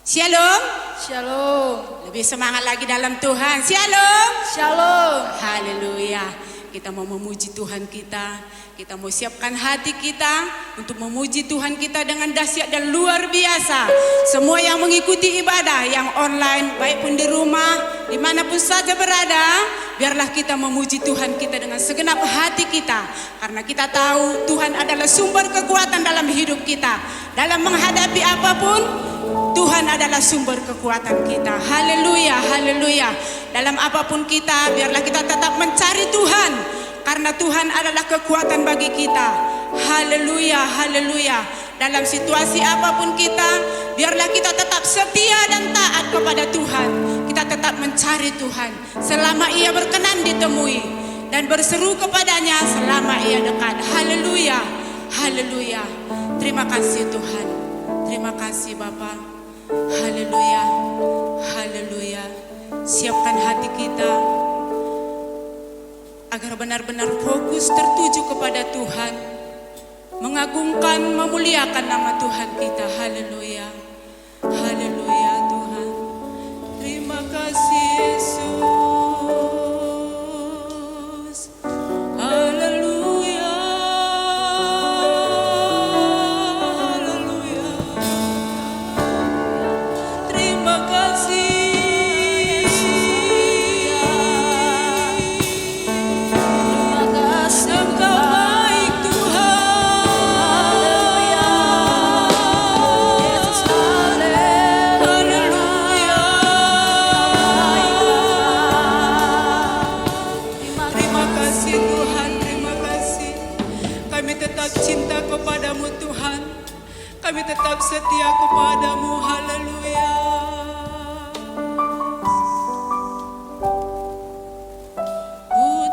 Shalom. Shalom. Lebih semangat lagi dalam Tuhan. Shalom. Shalom. Haleluya. Kita mau memuji Tuhan kita. Kita mau siapkan hati kita untuk memuji Tuhan kita dengan dahsyat dan luar biasa. Semua yang mengikuti ibadah, yang online, baik pun di rumah, dimanapun saja berada, biarlah kita memuji Tuhan kita dengan segenap hati kita. Karena kita tahu Tuhan adalah sumber kekuatan dalam hidup kita. Dalam menghadapi apapun, Tuhan adalah sumber kekuatan kita. Haleluya, haleluya. Dalam apapun kita, biarlah kita tetap mencari Tuhan. Karena Tuhan adalah kekuatan bagi kita. Haleluya, haleluya. Dalam situasi apapun kita, biarlah kita tetap setia dan taat kepada Tuhan. Kita tetap mencari Tuhan selama Ia berkenan ditemui, dan berseru kepadanya selama Ia dekat. Haleluya, haleluya. Terima kasih Tuhan. Terima kasih Bapa. Haleluya, haleluya. Siapkan hati kita agar benar-benar fokus tertuju kepada Tuhan, mengagungkan, memuliakan nama Tuhan kita. Haleluya, haleluya Tuhan. Terima kasih Yesus. Haleluya, haleluya. Terima kasih. Cinta kepadamu Tuhan, kami tetap setia kepadamu. Haleluya. Ku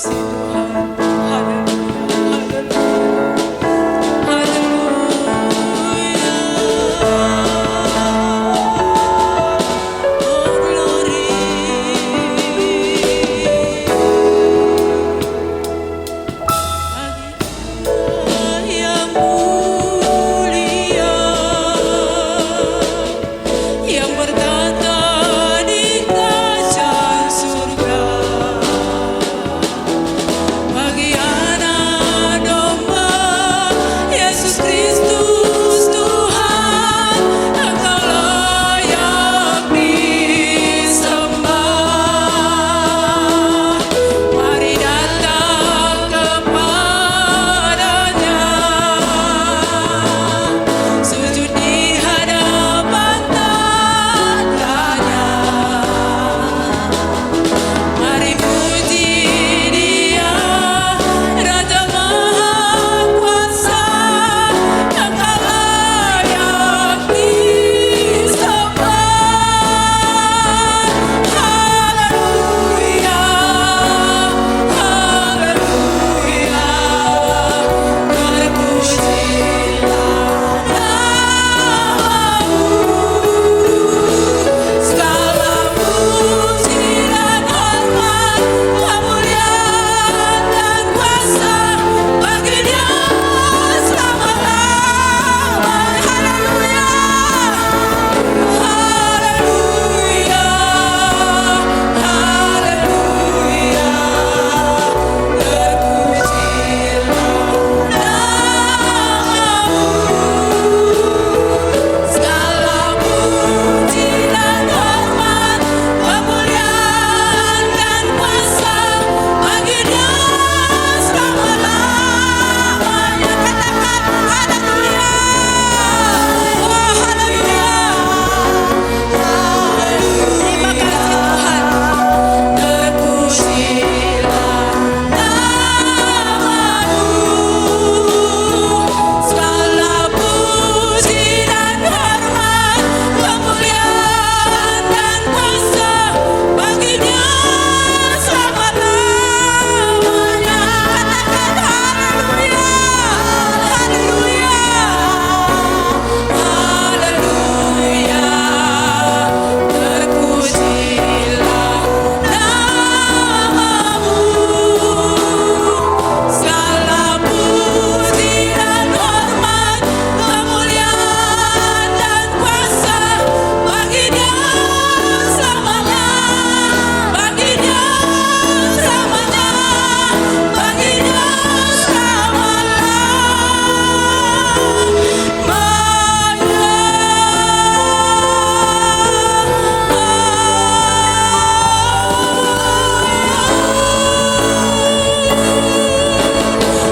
kasih Tuhan. Haleluya, haleluya, oh glory. Bagi yang mulia, yang bertata di kaca surga, bagi anak domba Yesus Kristus Tuhan, Engkau layak disembah. Mari datang kepadanya, sujud di hadapan tahtanya. Mari puji Dia, Raja Maha Kuasa, Engkau layak disembah. Haleluya, haleluya, terpujilah namamu. Segala puji dan hormat, kemuliaan dan kuasa bagi Dia selama-lamanya. Haleluya, haleluya, haleluya, terpujilah namamu. Segala puji dan hormat, kemuliaan dan kuasa bagi Dia selama-lamanya. Katakan haleluya, oh haleluya, terima kasih Tuhan. Terpujilah namamu. Segala puji dan hormat, kemuliaan dan kuasa bagi Dia selama-lamanya. Katakan haleluya, haleluya, haleluya, terpujilah namamu. Segala puji dan hormat, kemuliaan dan kuasa bagi Dia selamanya, bagi Dia selamanya, bagi Dia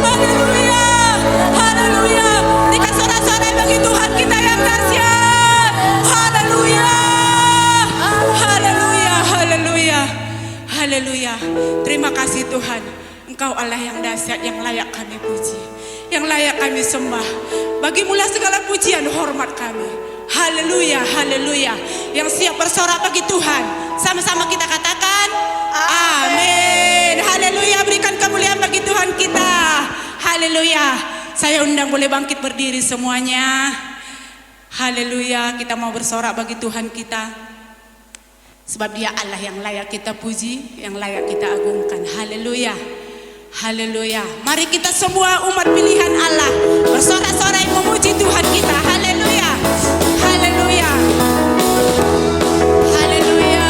haleluya, haleluya. Berikan sorak-sorai bagi Tuhan kita yang dahsyat. Haleluya, haleluya, haleluya, haleluya. Terima kasih Tuhan. Engkau Allah yang dahsyat, yang layak kami puji, yang layak kami sembah. Bagimulah segala pujian hormat kami. Haleluya, haleluya. Yang siap bersorak bagi Tuhan, sama-sama kita katakan amin. Haleluya, berikan kemuliaan bagi Tuhan kita. Haleluya. Saya undang boleh bangkit berdiri semuanya. Haleluya, kita mau bersorak bagi Tuhan kita. Sebab Dia Allah yang layak kita puji, yang layak kita agungkan. Haleluya, haleluya. Mari kita semua umat pilihan Allah bersorak-sorai memuji Tuhan kita. Haleluya, haleluya, haleluya.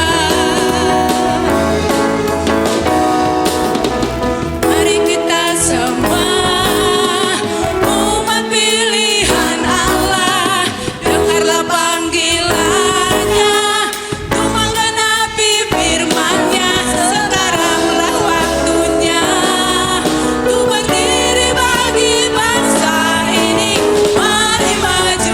Mari kita semua umat pilihan Allah, dengarlah panggilannya untuk menggenapi firman-Nya. Sekaranglah waktunya untuk berdiri bagi bangsa ini. Mari maju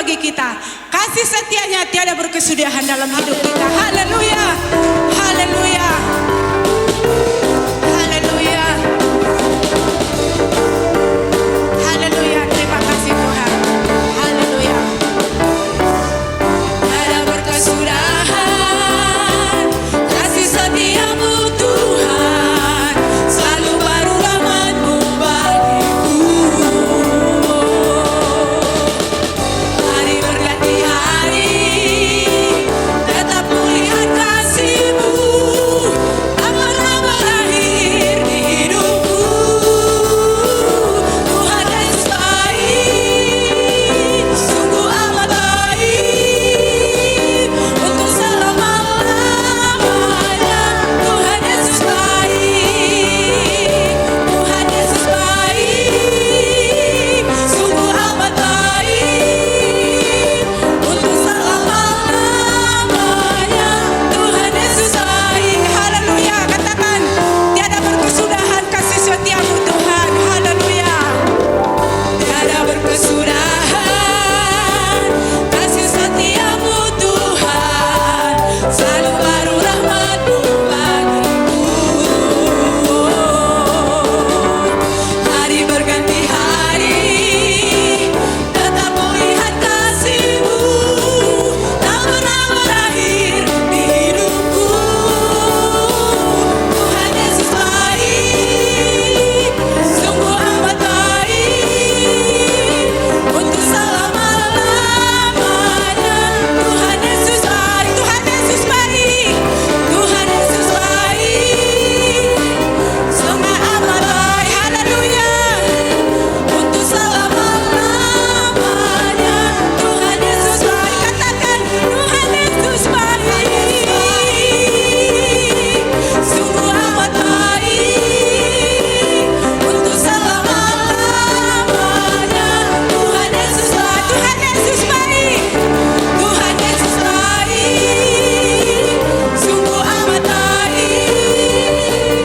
bagi kita. Kasih setianya tiada berkesudahan dalam hidup kita. Haleluya, haleluya, haleluya, haleluya. Terima kasih Tuhan. Haleluya. Tiada berkesudahan kasih setiamu Tuhan, selalu baru rahmat-Mu bagiku. Hari berganti hari, tetap kulihat kasih-Mu, tak pernah berakhir di hidupku. Tuhan Yesus baik, sungguh amat baik, untuk selama-lamanya. Tuhan Yesus baik, Tuhan Yesus baik, sungguh amat baik, untuk selama-lamanya. Tuhan Yesus baik. Haleluya. Katakan, tiada berkesudahan kasih setiamu Tuhan. Haleluya. Tiada berkesudahan kasih setiamu Tuhan, selalu baru rahmat-Mu bagiku. Hari berganti hari, tetap kulihat kasih-Mu, tak pernah berakhir di hidupku. Tuhan Yesus baik, sungguh amat baik, untuk selama-lamanya. Tuhan Yesus baik, Tuhan Yesus baik, Tuhan Yesus baik, sungguh amat baik. Haleluya. Untuk selama-lamanya. Tuhan Yesus baik. Katakan, Tuhan Yesus baik, sungguh amat baik, untuk selama-lamanya. Tuhan Yesus baik, Tuhan Yesus baik, Tuhan Yesus baik, sungguh amat baik,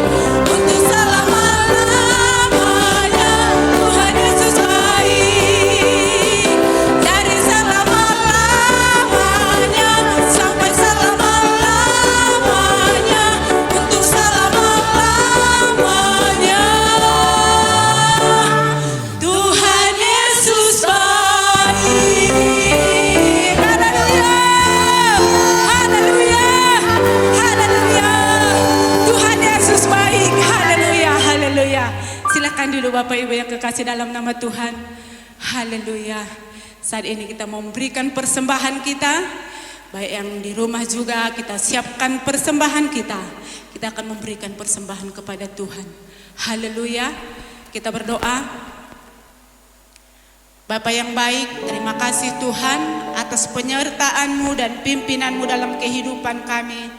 untuk selama-lamanya. Tuhan Yesus baik, dari selama-lamanya sampai selama-lamanya, untuk selama-lamanya. Tuhan Yesus baik. Haleluya, haleluya, haleluya. Tuhan Yesus baik. Haleluya, haleluya. Silakan dulu Bapak Ibu yang kekasih dalam nama Tuhan. Haleluya. Saat ini kita mau memberikan persembahan kita. Baik yang di rumah juga kita siapkan persembahan kita. Kita akan memberikan persembahan kepada Tuhan. Haleluya. Kita berdoa. Bapa yang baik, terima kasih Tuhan atas penyertaan-Mu dan pimpinan-Mu dalam kehidupan kami.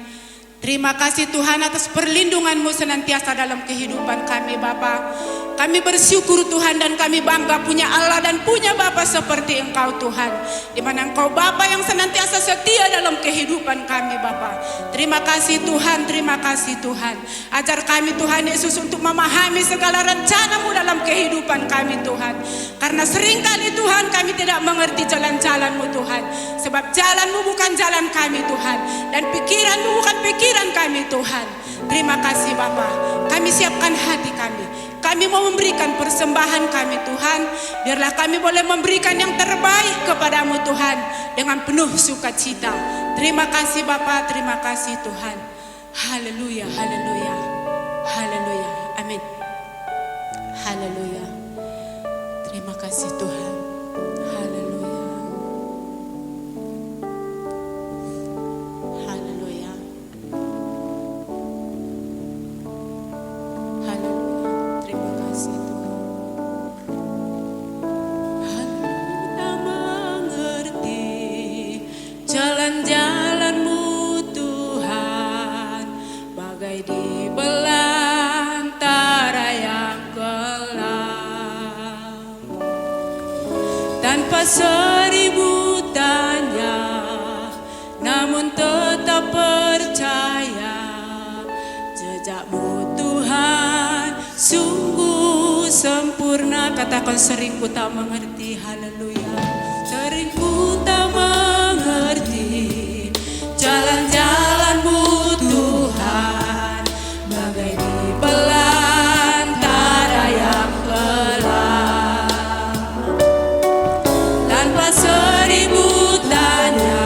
Terima kasih Tuhan atas perlindungan-Mu senantiasa dalam kehidupan kami Bapa. Kami bersyukur Tuhan dan kami bangga punya Allah dan punya Bapa seperti Engkau Tuhan. Di mana Engkau Bapa yang senantiasa setia dalam kehidupan kami Bapa. Terima kasih Tuhan, terima kasih Tuhan. Ajar kami Tuhan Yesus untuk memahami segala rencana-Mu dalam kehidupan kami Tuhan. Karena seringkali Tuhan kami tidak mengerti jalan-jalan-Mu Tuhan. Sebab jalan-Mu bukan jalan kami Tuhan. Dan pikiran-Mu bukan pikiran kami Tuhan. Terima kasih Bapa. Kami siapkan hati kami. Kami mau memberikan persembahan kami Tuhan. Biarlah kami boleh memberikan yang terbaik kepadamu Tuhan. Dengan penuh sukacita. Terima kasih Bapa, terima kasih Tuhan. Haleluya, haleluya, haleluya. Amin. Haleluya. Terima kasih Tuhan. Haleluya. Haleluya. Haleluya. Terima kasih Tuhan. Haleluya. Mengerti jalan-jalan-Mu Tuhan, bagai di belantara yang kelam. Tanpa seribu tanya, namun tetap percaya, jejak-Mu Tuhan sungguh sempurna. Katakan, sering ku tak mengerti. Haleluya. Sering ku tak mengerti jalan-jalan-Mu Tuhan, bagai di belantara yang gelap. Tanpa seribu tanya,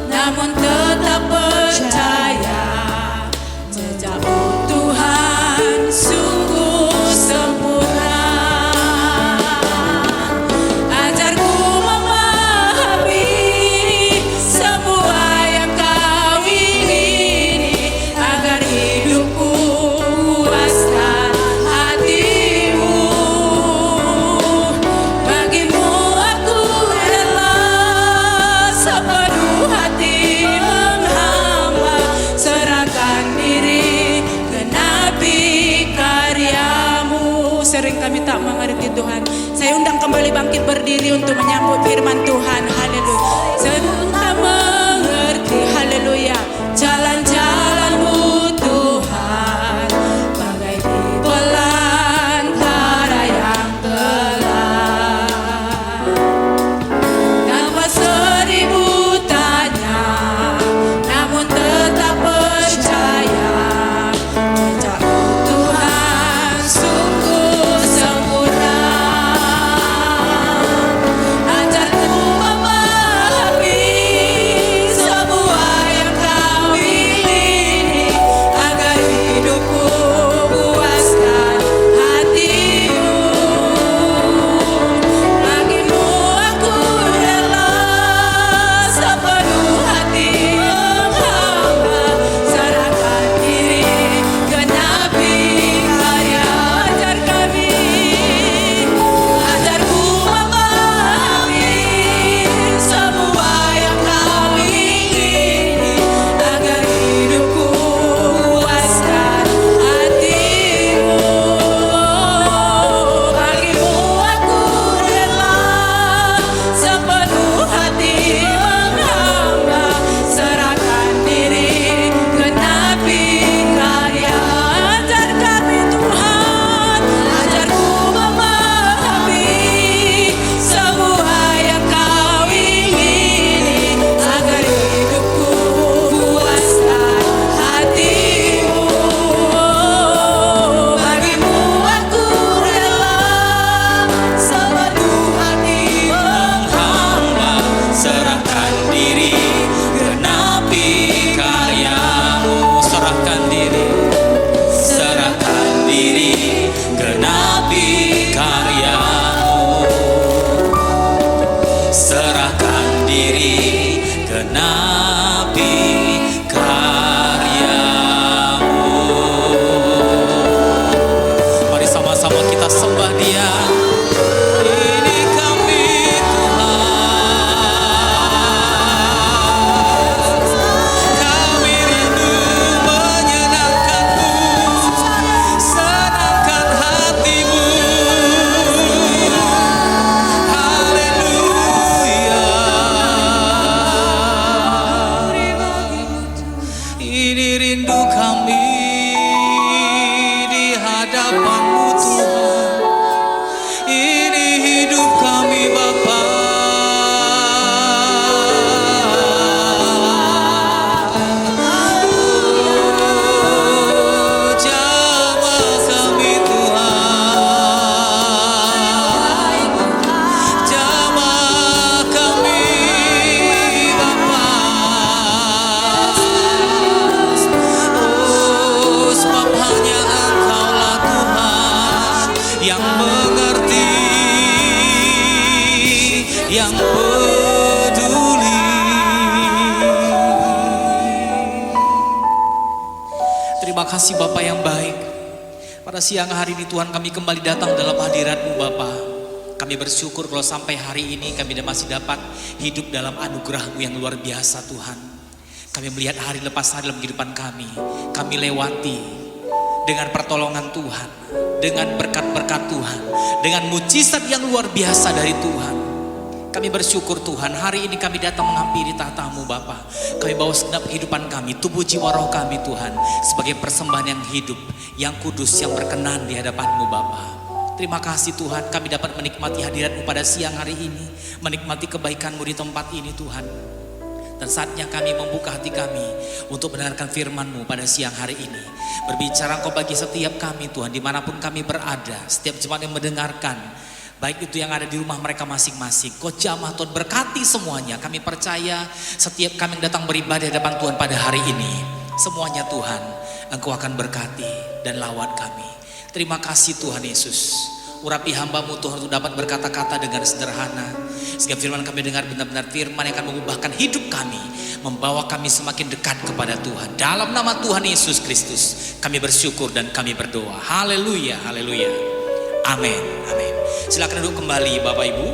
namun tetap percaya, jejak-Mu Tuhan sungguh sempurna. Ajarku memahami semua yang Kau ingini, agar hidupku puaskan hati-Mu. Bagimu aku rela sepenuh hati menghamba, serahkan diri genapi karya-Mu. Sering kami tak mengerti Tuhan. Saya undang kembali bangkit berdiri untuk menyambut firman Tuhan. Haleluya. Sering tak mengerti, haleluya, jalan-jalan-Mu Tuhan, bagai di belantara yang gelap. Tanpa seribu tanya, namun tetap percaya, jejak-Mu Tuhan sungguh sempurna. Ajarku memahami semua yang Kau ingini, agar hidupku puaskan hati-Mu. Bagimu aku rela sepenuh hati menghamba, serahkan diri genapi karya. Ajar kami, ajarku memahami semua yang Kau ingini, agar hidupku puaskan hati-Mu. Bagimu aku rela sepenuh hati menghamba, serahkan diri genapi karya. Ajar kami Tuhan, ajarku memahami semua yang Kau ingini, agar hidupku puaskan hati-Mu. Bagimu aku rela sepenuh hati menghamba, Serahkan diri, genapi karya-Mu. Serahkan diri, serahkan diri, genapi karya-Mu. Serahkan diri, genapi karya-Mu. Mari sama-sama kita sembah Dia. Ini kami Tuhan, kami rindu menyenangkan-Mu, senangkan hati-Mu. Haleluya. Ini rindu kami di hadapan-Mu Tuhan. Ini hidup kami Bapa. Oh, jamah kami Tuhan, jamah kami Bapa. Oh, sebab hanya Engkaulah Tuhan yang mengerti, yang peduli. Terima kasih Bapa yang baik. Pada siang hari ini Tuhan, kami kembali datang dalam hadirat-Mu Bapa. Kami bersyukur kalau sampai hari ini kami masih dapat hidup dalam anugerah-Mu yang luar biasa Tuhan. Kami melihat hari lepas hari dalam kehidupan kami. Kami lewati dengan pertolongan Tuhan, dengan berkat-berkat Tuhan, dengan mujizat yang luar biasa dari Tuhan. Kami bersyukur Tuhan, hari ini kami datang menghampiri tahta-Mu Bapa. Kami bawa segenap kehidupan kami, tubuh jiwa roh kami Tuhan, sebagai persembahan yang hidup, yang kudus, yang berkenan di hadapan-Mu Bapa. Terima kasih Tuhan, kami dapat menikmati hadirat-Mu pada siang hari ini, menikmati kebaikan-Mu di tempat ini Tuhan. Dan saatnya kami membuka hati kami untuk mendengarkan firman-Mu pada siang hari ini. Berbicara Engkau bagi setiap kami Tuhan, dimanapun kami berada, setiap jemaat yang mendengarkan, baik itu yang ada di rumah mereka masing-masing. Kau jamah Tuhan, berkati semuanya. Kami percaya setiap kami yang datang beribadah di hadapan Tuhan pada hari ini, semuanya Tuhan, Engkau akan berkati dan lawat kami. Terima kasih Tuhan Yesus. Urapi hamba-Mu Tuhan untuk dapat berkata-kata dengan sederhana, sehingga firman kami dengar benar-benar firman yang akan mengubahkan hidup kami, membawa kami semakin dekat kepada Tuhan. Dalam nama Tuhan Yesus Kristus kami bersyukur dan kami berdoa. Haleluya, haleluya. Amin, amin. Silakan duduk kembali Bapak Ibu.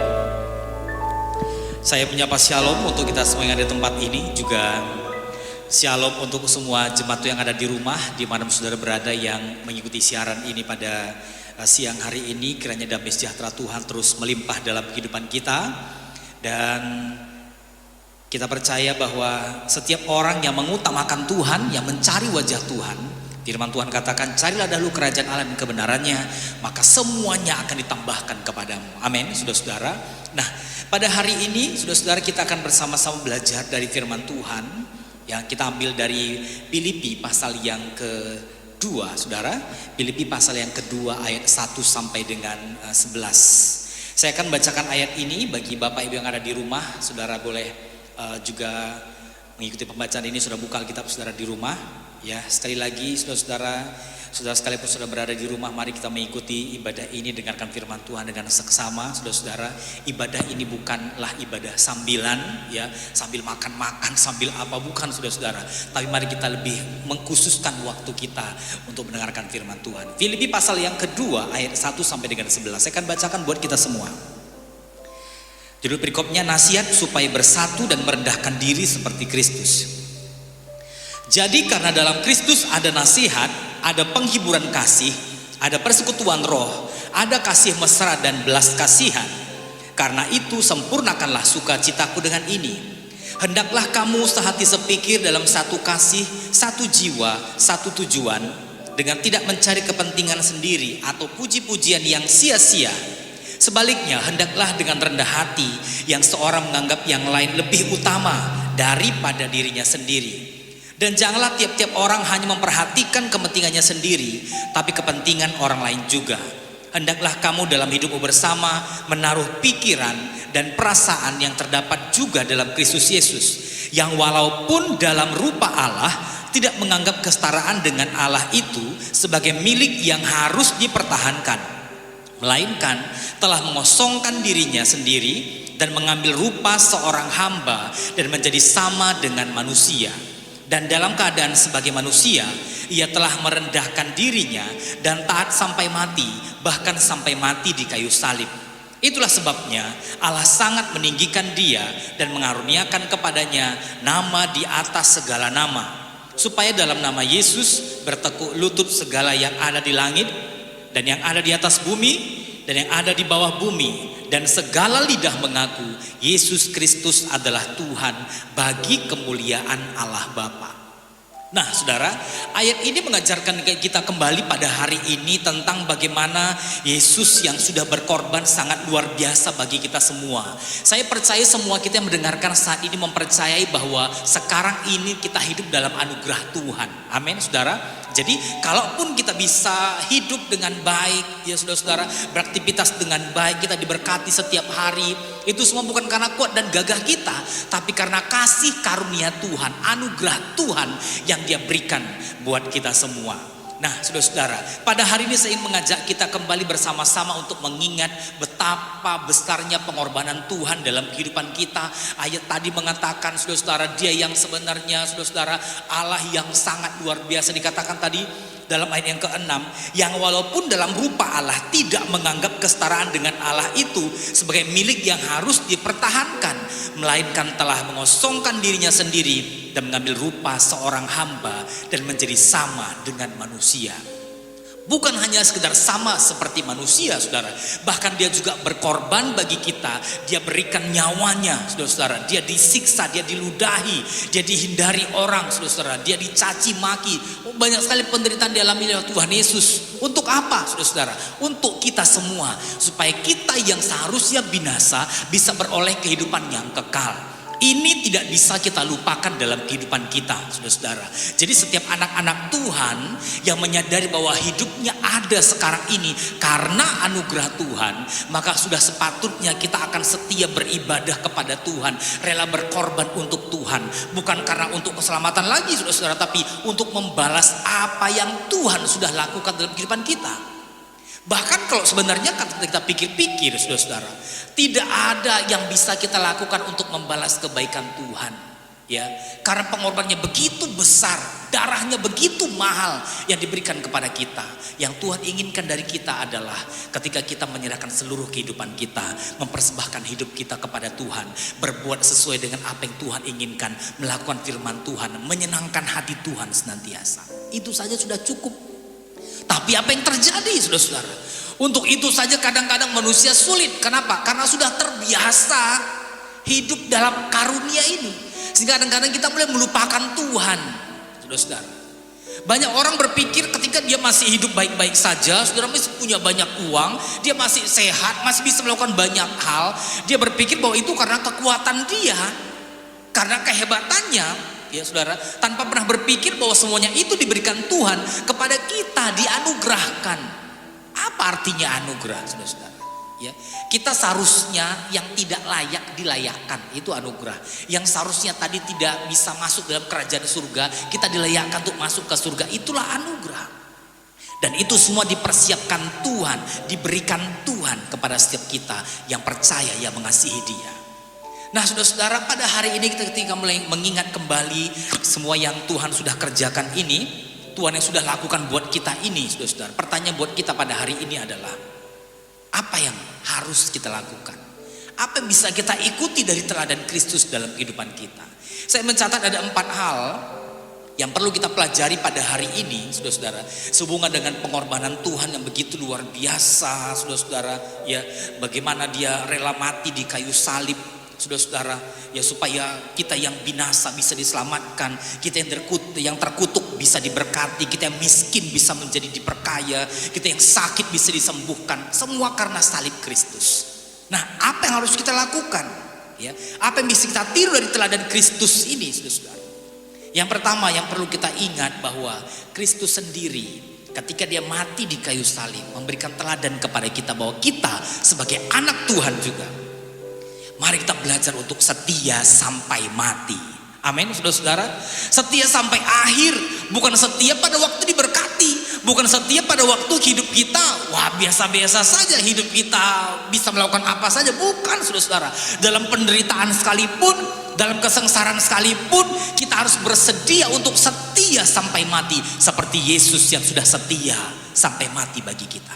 Saya menyapa shalom untuk kita semua yang ada di tempat ini, juga shalom untuk semua jemaat yang ada di rumah, di mana saudara berada yang mengikuti siaran ini pada siang hari ini. Kiranya damai sejahtera Tuhan terus melimpah dalam kehidupan kita. Dan kita percaya bahwa setiap orang yang mengutamakan Tuhan, yang mencari wajah Tuhan, firman Tuhan katakan, carilah dahulu kerajaan Allah dan kebenarannya, maka semuanya akan ditambahkan kepadamu. Amin, saudara-saudara. Nah, pada hari ini saudara-saudara kita akan bersama-sama belajar dari firman Tuhan yang kita ambil dari Filipi pasal yang kedua, saudara. Filipi pasal yang kedua ayat 1 sampai dengan 11. Saya akan bacakan ayat ini bagi Bapak Ibu yang ada di rumah. Saudara boleh juga mengikuti pembacaan ini. Sudah buka Alkitab saudara di rumah. Ya, sekali lagi saudara sekalipun sudah berada di rumah, mari kita mengikuti ibadah ini, dengarkan firman Tuhan dengan seksama. Saudara-saudara, ibadah ini bukanlah ibadah sambilan, ya, sambil makan-makan, sambil apa, bukan saudara-saudara. Tapi mari kita lebih mengkhususkan waktu kita untuk mendengarkan firman Tuhan. Filipi pasal yang kedua ayat 1 sampai dengan 11. Saya akan bacakan buat kita semua. Judul perikopnya, nasihat supaya bersatu dan merendahkan diri seperti Kristus. Jadi karena dalam Kristus ada nasihat, ada penghiburan kasih, ada persekutuan roh, ada kasih mesra dan belas kasihan. Karena itu sempurnakanlah sukacitaku dengan ini. Hendaklah kamu sehati sepikir dalam satu kasih, satu jiwa, satu tujuan, dengan tidak mencari kepentingan sendiri atau puji-pujian yang sia-sia. Sebaliknya, hendaklah dengan rendah hati yang seorang menganggap yang lain lebih utama daripada dirinya sendiri. Dan janganlah tiap-tiap orang hanya memperhatikan kepentingannya sendiri, tapi kepentingan orang lain juga. Hendaklah kamu dalam hidupmu bersama menaruh pikiran dan perasaan yang terdapat juga dalam Kristus Yesus, yang walaupun dalam rupa Allah tidak menganggap kesetaraan dengan Allah itu sebagai milik yang harus dipertahankan, melainkan telah mengosongkan dirinya sendiri dan mengambil rupa seorang hamba dan menjadi sama dengan manusia. Dan dalam keadaan sebagai manusia, ia telah merendahkan dirinya dan taat sampai mati, bahkan sampai mati di kayu salib. Itulah sebabnya Allah sangat meninggikan dia dan mengaruniakan kepadanya nama di atas segala nama, supaya dalam nama Yesus bertekuk lutut segala yang ada di langit dan yang ada di atas bumi dan yang ada di bawah bumi, dan segala lidah mengaku Yesus Kristus adalah Tuhan, bagi kemuliaan Allah Bapa. Nah saudara, ayat ini mengajarkan kita kembali pada hari ini tentang bagaimana Yesus yang sudah berkorban sangat luar biasa bagi kita semua. Saya percaya semua kita yang mendengarkan saat ini mempercayai bahwa sekarang ini kita hidup dalam anugerah Tuhan. Amin saudara. Jadi kalaupun kita bisa hidup dengan baik, ya saudara-saudara, beraktivitas dengan baik, kita diberkati setiap hari, itu semua bukan karena kuat dan gagah kita, tapi karena kasih karunia Tuhan, anugerah Tuhan yang Dia berikan buat kita semua. Nah saudara-saudara, pada hari ini saya ingin mengajak kita kembali bersama-sama untuk mengingat betapa besarnya pengorbanan Tuhan dalam kehidupan kita. Ayat tadi mengatakan saudara-saudara, Dia yang sebenarnya saudara-saudara Allah yang sangat luar biasa. Dikatakan tadi dalam ayat yang ke-6, yang walaupun dalam rupa Allah tidak menganggap kesetaraan dengan Allah itu sebagai milik yang harus dipertahankan, melainkan telah mengosongkan dirinya sendiri dan mengambil rupa seorang hamba dan menjadi sama dengan manusia. Bukan hanya sekedar sama seperti manusia, saudara. Bahkan dia juga berkorban bagi kita. Dia berikan nyawanya, saudara-saudara. Dia disiksa, dia diludahi, dia dihindari orang, saudara-saudara. Dia dicaci maki. Banyak sekali penderitaan dialami oleh Tuhan Yesus. Untuk apa, saudara-saudara? Untuk kita semua. Supaya kita yang seharusnya binasa bisa beroleh kehidupan yang kekal. Ini tidak bisa kita lupakan dalam kehidupan kita, saudara-saudara. Jadi setiap anak-anak Tuhan yang menyadari bahwa hidupnya ada sekarang ini karena anugerah Tuhan, maka sudah sepatutnya kita akan setia beribadah kepada Tuhan, rela berkorban untuk Tuhan, bukan karena untuk keselamatan lagi, saudara-saudara, tapi untuk membalas apa yang Tuhan sudah lakukan dalam kehidupan kita. Bahkan kalau sebenarnya kita pikir-pikir, saudara-saudara, tidak ada yang bisa kita lakukan untuk membalas kebaikan Tuhan, ya. Karena pengorbanannya begitu besar, darahnya begitu mahal yang diberikan kepada kita. Yang Tuhan inginkan dari kita adalah ketika kita menyerahkan seluruh kehidupan kita, mempersembahkan hidup kita kepada Tuhan, berbuat sesuai dengan apa yang Tuhan inginkan, melakukan firman Tuhan, menyenangkan hati Tuhan senantiasa. Itu saja sudah cukup. Tapi apa yang terjadi, saudara-saudara? Untuk itu saja kadang-kadang manusia sulit. Kenapa? Karena sudah terbiasa hidup dalam karunia ini. Sehingga kadang-kadang kita mulai melupakan Tuhan, saudara-saudara. Banyak orang berpikir ketika dia masih hidup baik-baik saja, saudara, masih punya banyak uang, dia masih sehat, masih bisa melakukan banyak hal, dia berpikir bahwa itu karena kekuatan dia, karena kehebatannya. Ya saudara, tanpa pernah berpikir bahwa semuanya itu diberikan Tuhan kepada kita, dianugerahkan. Apa artinya anugerah, saudara-saudara? Ya, kita seharusnya yang tidak layak dilayakkan, itu anugerah. Yang seharusnya tadi tidak bisa masuk dalam kerajaan surga, kita dilayakkan untuk masuk ke surga, itulah anugerah. Dan itu semua dipersiapkan Tuhan, diberikan Tuhan kepada setiap kita yang percaya, yang mengasihi Dia. Nah, saudara-saudara, pada hari ini kita ketika mulai mengingat kembali semua yang Tuhan sudah kerjakan ini, Tuhan yang sudah lakukan buat kita ini, saudara-saudara. Pertanyaan buat kita pada hari ini adalah, apa yang harus kita lakukan? Apa yang bisa kita ikuti dari teladan Kristus dalam kehidupan kita? Saya mencatat ada 4 hal yang perlu kita pelajari pada hari ini, saudara-saudara, sehubungan dengan pengorbanan Tuhan yang begitu luar biasa, saudara-saudara, ya, bagaimana Dia rela mati di kayu salib, saudara-saudara, ya, supaya kita yang binasa bisa diselamatkan, kita yang terkutuk bisa diberkati, kita yang miskin bisa menjadi diperkaya, kita yang sakit bisa disembuhkan, semua karena salib Kristus. Nah, apa yang harus kita lakukan? Ya, apa yang bisa kita tiru dari teladan Kristus ini, saudara-saudara? Yang pertama yang perlu kita ingat bahwa Kristus sendiri ketika Dia mati di kayu salib memberikan teladan kepada kita bahwa kita sebagai anak Tuhan juga, mari kita belajar untuk setia sampai mati. Amin, saudara-saudara. Setia sampai akhir, bukan setia pada waktu diberkati, bukan setia pada waktu hidup kita wah biasa-biasa saja, hidup kita bisa melakukan apa saja. Bukan, saudara-saudara. Dalam penderitaan sekalipun, dalam kesengsaraan sekalipun, kita harus bersedia untuk setia sampai mati, seperti Yesus yang sudah setia sampai mati bagi kita.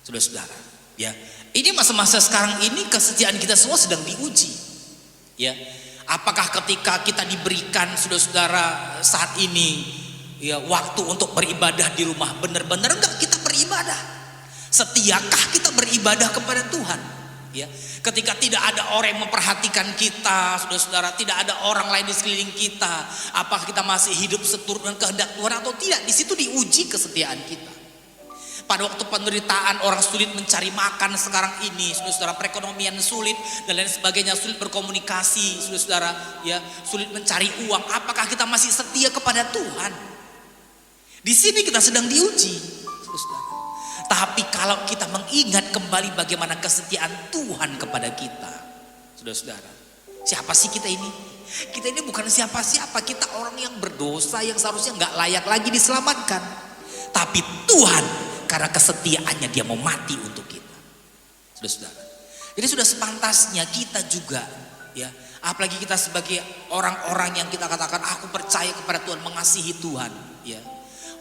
Saudara-saudara, ya. Ini masa-masa sekarang ini kesetiaan kita semua sedang diuji. Ya. Apakah ketika kita diberikan, saudara-saudara, saat ini ya waktu untuk beribadah di rumah, benar-benar enggak kita beribadah? Setiakah kita beribadah kepada Tuhan? Ya. Ketika tidak ada orang yang memperhatikan kita, saudara-saudara, tidak ada orang lain di sekeliling kita, apakah kita masih hidup seturut dengan kehendak Tuhan atau tidak? Di situ diuji kesetiaan kita. Pada waktu penderitaan, orang sulit mencari makan sekarang ini, saudara-saudara, perekonomian sulit dan lain sebagainya, sulit berkomunikasi, saudara-saudara, ya, sulit mencari uang. Apakah kita masih setia kepada Tuhan? Di sini kita sedang diuji, saudara. Tapi kalau kita mengingat kembali bagaimana kesetiaan Tuhan kepada kita, saudara-saudara, siapa sih kita ini? Kita ini bukan siapa-siapa, kita orang yang berdosa yang seharusnya nggak layak lagi diselamatkan. Tapi Tuhan karena kesetiaannya Dia mau mati untuk kita, saudara-saudara. Jadi sudah sepantasnya kita juga, ya, apalagi kita sebagai orang-orang yang kita katakan aku percaya kepada Tuhan, mengasihi Tuhan, ya,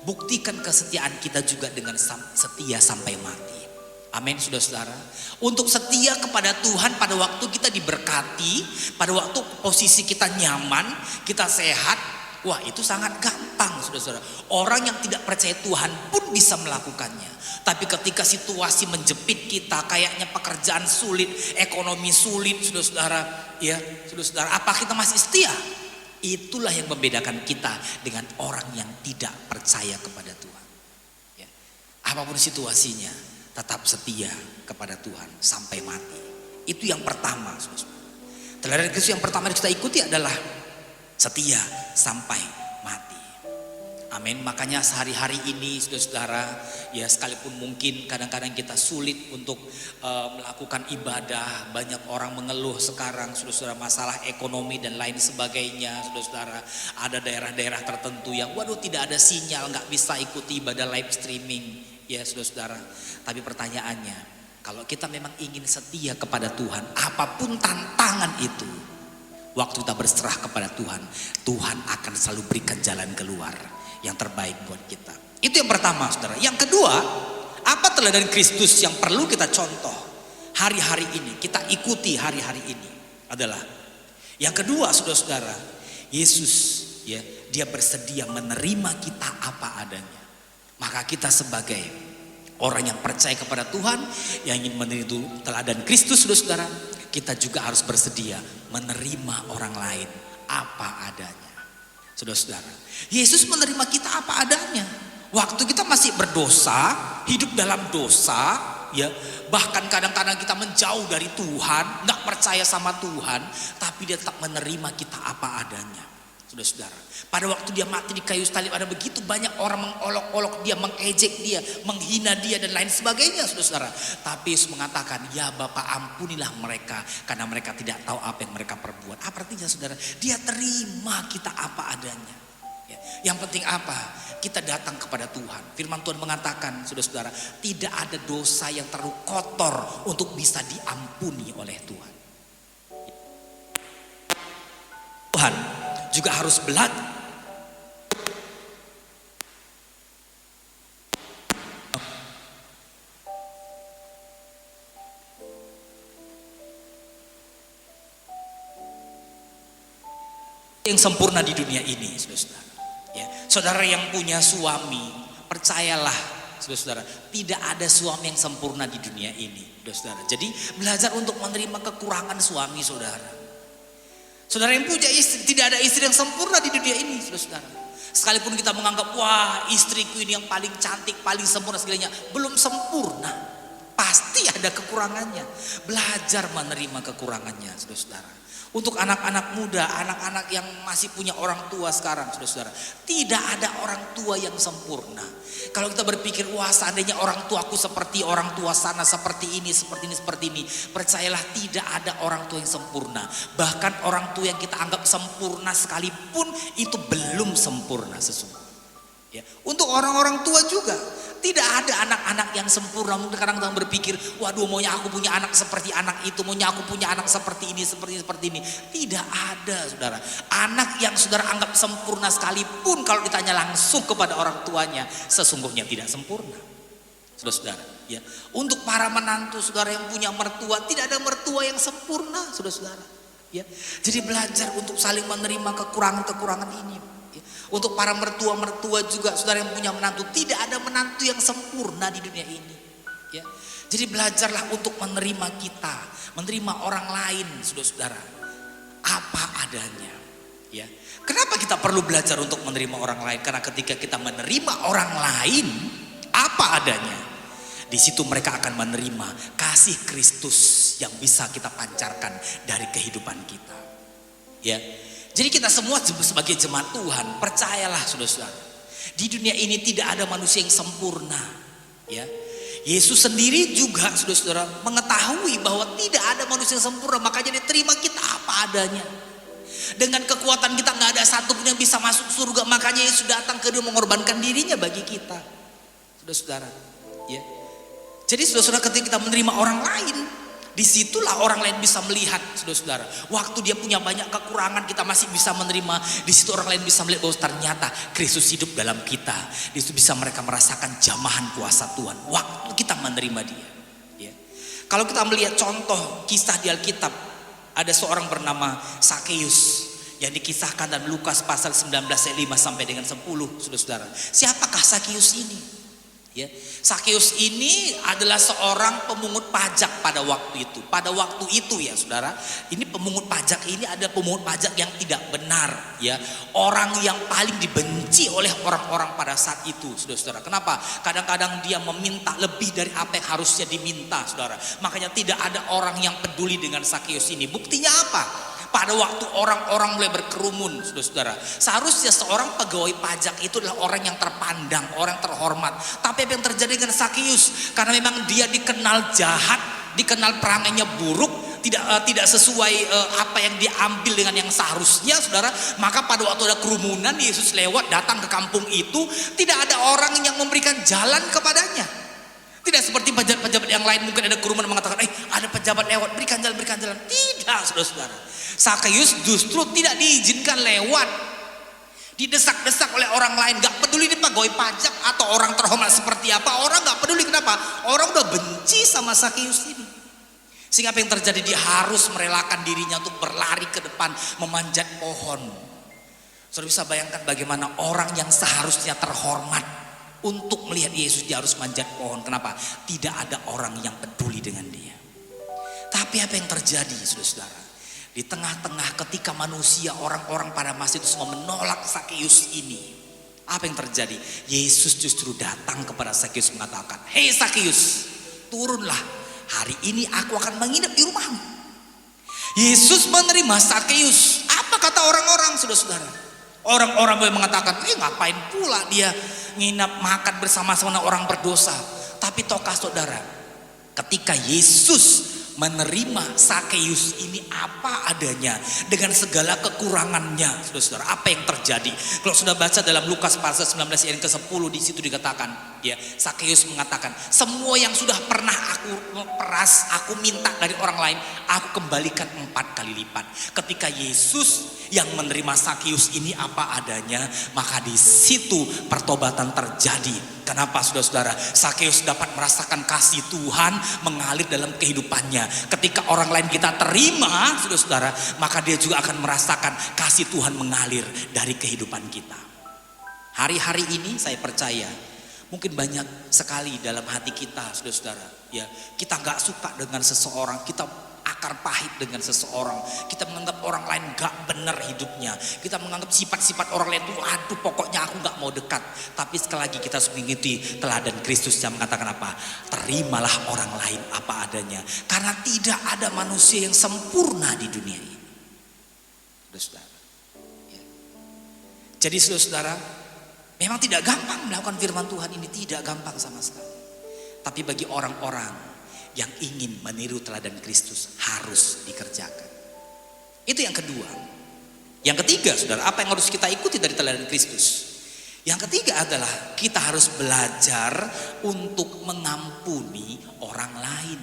buktikan kesetiaan kita juga dengan setia sampai mati. Amin, saudara-saudara. Untuk setia kepada Tuhan pada waktu kita diberkati, pada waktu posisi kita nyaman, kita sehat, Wah, itu sangat gampang, saudara-saudara. Orang yang tidak percaya Tuhan pun bisa melakukannya. Tapi ketika situasi menjepit kita, kayaknya pekerjaan sulit, ekonomi sulit, saudara-saudara, ya, saudara-saudara, apa kita masih setia? Itulah yang membedakan kita dengan orang yang tidak percaya kepada Tuhan. Ya. Apapun situasinya, tetap setia kepada Tuhan sampai mati. Itu yang pertama, saudara-saudara. Teladan Kristus yang pertama yang kita ikuti adalah setia sampai mati. Amin. Makanya sehari-hari ini saudara-saudara, ya sekalipun mungkin kadang-kadang kita sulit untuk melakukan ibadah, banyak orang mengeluh sekarang saudara-saudara masalah ekonomi dan lain sebagainya, saudara-saudara. Ada daerah-daerah tertentu yang waduh tidak ada sinyal, nggak bisa ikuti ibadah live streaming, ya saudara-saudara. Tapi pertanyaannya, kalau kita memang ingin setia kepada Tuhan, apapun tantangan itu, waktu kita berserah kepada Tuhan, Tuhan akan selalu berikan jalan keluar yang terbaik buat kita. Itu yang pertama, saudara. Yang kedua, apa teladan Kristus yang perlu kita contoh hari-hari ini, kita ikuti hari-hari ini adalah yang kedua, saudara-saudara, Yesus, ya, dia bersedia menerima kita apa adanya. Maka kita sebagai orang yang percaya kepada Tuhan, yang ingin meniru teladan Kristus, saudara-saudara, kita juga harus bersedia menerima orang lain apa adanya. Saudara-saudara, Yesus menerima kita apa adanya. Waktu kita masih berdosa, hidup dalam dosa, ya, bahkan kadang-kadang kita menjauh dari Tuhan, nggak percaya sama Tuhan, tapi dia tetap menerima kita apa adanya. Saudara-saudara, pada waktu dia mati di kayu salib ada begitu banyak orang mengolok-olok dia, mengejek dia, menghina dia dan lain sebagainya, saudara-saudara. Tapi Yesus mengatakan, ya Bapa, ampunilah mereka karena mereka tidak tahu apa yang mereka perbuat. Apa artinya, saudara? Dia terima kita apa adanya. Ya. Yang penting apa? Kita datang kepada Tuhan. Firman Tuhan mengatakan, saudara-saudara, tidak ada dosa yang terlalu kotor untuk bisa diampuni oleh Tuhan. Tuhan juga harus belajar yang sempurna di dunia ini, saudara-saudara. Ya, saudara yang punya suami, percayalah, saudara-saudara, tidak ada suami yang sempurna di dunia ini, saudara-saudara. Jadi belajar untuk menerima kekurangan suami, saudara. Saudara yang punya istri, tidak ada istri yang sempurna di dunia ini, saudara-saudara. Sekalipun kita menganggap, wah istriku ini yang paling cantik, paling sempurna segalanya, belum sempurna. Pasti ada kekurangannya. Belajar menerima kekurangannya, saudara-saudara. Untuk anak-anak muda, anak-anak yang masih punya orang tua sekarang, saudara-saudara, tidak ada orang tua yang sempurna. Kalau kita berpikir, wah seandainya orang tuaku seperti orang tua sana, seperti ini, seperti ini, seperti ini, percayalah tidak ada orang tua yang sempurna. Bahkan orang tua yang kita anggap sempurna sekalipun itu belum sempurna sesungguhnya. Ya. Untuk orang-orang tua juga tidak ada anak-anak yang sempurna. Mungkin kadang-kadang berpikir, waduh maunya aku punya anak seperti anak itu, maunya aku punya anak seperti ini, seperti ini. Tidak ada, saudara. Anak yang saudara anggap sempurna sekalipun kalau ditanya langsung kepada orang tuanya, sesungguhnya tidak sempurna. Saudara-saudara, ya. Untuk para menantu, saudara yang punya mertua, tidak ada mertua yang sempurna, saudara-saudara. Ya. Jadi belajar untuk saling menerima kekurangan-kekurangan ini. Untuk para mertua-mertua juga, saudara yang punya menantu, tidak ada menantu yang sempurna di dunia ini. Ya. Jadi belajarlah untuk menerima kita, menerima orang lain, saudara-saudara, apa adanya. Ya. Kenapa kita perlu belajar untuk menerima orang lain? Karena ketika kita menerima orang lain apa adanya, di situ mereka akan menerima kasih Kristus yang bisa kita pancarkan dari kehidupan kita. Ya. Jadi kita semua sebagai jemaat Tuhan, percayalah saudara-saudara, di dunia ini tidak ada manusia yang sempurna. Ya, Yesus sendiri juga saudara-saudara mengetahui bahwa tidak ada manusia yang sempurna, makanya dia terima kita apa adanya. Dengan kekuatan kita nggak ada satupun yang bisa masuk surga, makanya Yesus datang ke dunia mengorbankan dirinya bagi kita, saudara-saudara. Ya, jadi saudara-saudara ketika kita menerima orang lain, disitulah orang lain bisa melihat, saudara-saudara. Waktu dia punya banyak kekurangan, kita masih bisa menerima. Di situ orang lain bisa melihat bahwa ternyata Kristus hidup dalam kita. Di situ bisa mereka merasakan jamahan kuasa Tuhan waktu kita menerima dia. Ya. Kalau kita melihat contoh kisah di Alkitab, ada seorang bernama Sakeus yang dikisahkan dalam Lukas pasal 19 ayat 5 sampai dengan 10, saudara-saudara. Siapakah Sakeus ini? Ya, Sakeus ini adalah seorang pemungut pajak pada waktu itu. Pada waktu itu ya saudara, ini pemungut pajak ini ada pemungut pajak yang tidak benar, ya. Orang yang paling dibenci oleh orang-orang pada saat itu, saudara-saudara. Kenapa? Kadang-kadang dia meminta lebih dari apa yang harusnya diminta, saudara. Makanya tidak ada orang yang peduli dengan Sakeus ini. Buktinya apa? Pada waktu orang-orang mulai berkerumun, saudara-saudara, seharusnya seorang pegawai pajak itu adalah orang yang terpandang, orang terhormat. Tapi apa yang terjadi dengan Sakeus? Karena memang dia dikenal jahat, dikenal perangainya buruk, tidak sesuai apa yang diambil dengan yang seharusnya, saudara. Maka pada waktu ada kerumunan, Yesus lewat datang ke kampung itu, tidak ada orang yang memberikan jalan kepadanya. Tidak seperti pejabat-pejabat yang lain, mungkin ada kerumunan mengatakan, ada pejabat lewat, berikan jalan. Tidak, saudara-saudara. Sakeus justru tidak diizinkan lewat, didesak-desak oleh orang lain. Gak peduli dia pegawai pajak atau orang terhormat seperti apa, orang gak peduli. Kenapa? Orang udah benci sama Sakeus ini. Sehingga apa yang terjadi? Dia harus merelakan dirinya untuk berlari ke depan, memanjat pohon. Saudara bisa bayangkan bagaimana orang yang seharusnya terhormat, untuk melihat Yesus dia harus manjat pohon. Kenapa? Tidak ada orang yang peduli dengan dia. Tapi apa yang terjadi, saudara-saudara? Di tengah-tengah ketika manusia, orang-orang pada masa itu semua menolak Sakeus ini, apa yang terjadi? Yesus justru datang kepada Sakeus mengatakan, "Hei Sakeus, turunlah. Hari ini aku akan menginap di rumahmu." Yesus menerima Sakeus. Apa kata orang-orang, saudara-saudara? Orang-orang boleh mengatakan, ngapain pula dia nginap makan bersama-sama orang berdosa. Tapi tahukah saudara, ketika Yesus menerima Sakeus ini apa adanya dengan segala kekurangannya, saudara-saudara, apa yang terjadi? Kalau sudah baca dalam Lukas pasal 19 ayat ke-10, di situ dikatakan, ya, Sakeus mengatakan, semua yang sudah pernah aku peras, aku minta dari orang lain, aku kembalikan 4 kali lipat. Ketika Yesus yang menerima Sakeus ini apa adanya, maka di situ pertobatan terjadi. Kenapa, saudara-saudara? Sakeus dapat merasakan kasih Tuhan mengalir dalam kehidupannya. Ketika orang lain kita terima, saudara-saudara, maka dia juga akan merasakan kasih Tuhan mengalir dari kehidupan kita. Hari-hari ini saya percaya mungkin banyak sekali dalam hati kita, saudara-saudara, ya, kita nggak suka dengan seseorang, kita akar pahit dengan seseorang, kita menganggap orang lain gak benar hidupnya, kita menganggap sifat-sifat orang lain itu, aduh pokoknya aku gak mau dekat. Tapi sekali lagi kita harus mengikuti teladan Kristus yang mengatakan apa? Terimalah orang lain apa adanya, karena tidak ada manusia yang sempurna di dunia ini, saudara. Ya. Jadi saudara, memang tidak gampang melakukan firman Tuhan ini, tidak gampang sama sekali. Tapi bagi orang-orang yang ingin meniru teladan Kristus harus dikerjakan. Itu yang kedua. Yang ketiga, saudara, apa yang harus kita ikuti dari teladan Kristus? Yang ketiga adalah kita harus belajar untuk mengampuni orang lain.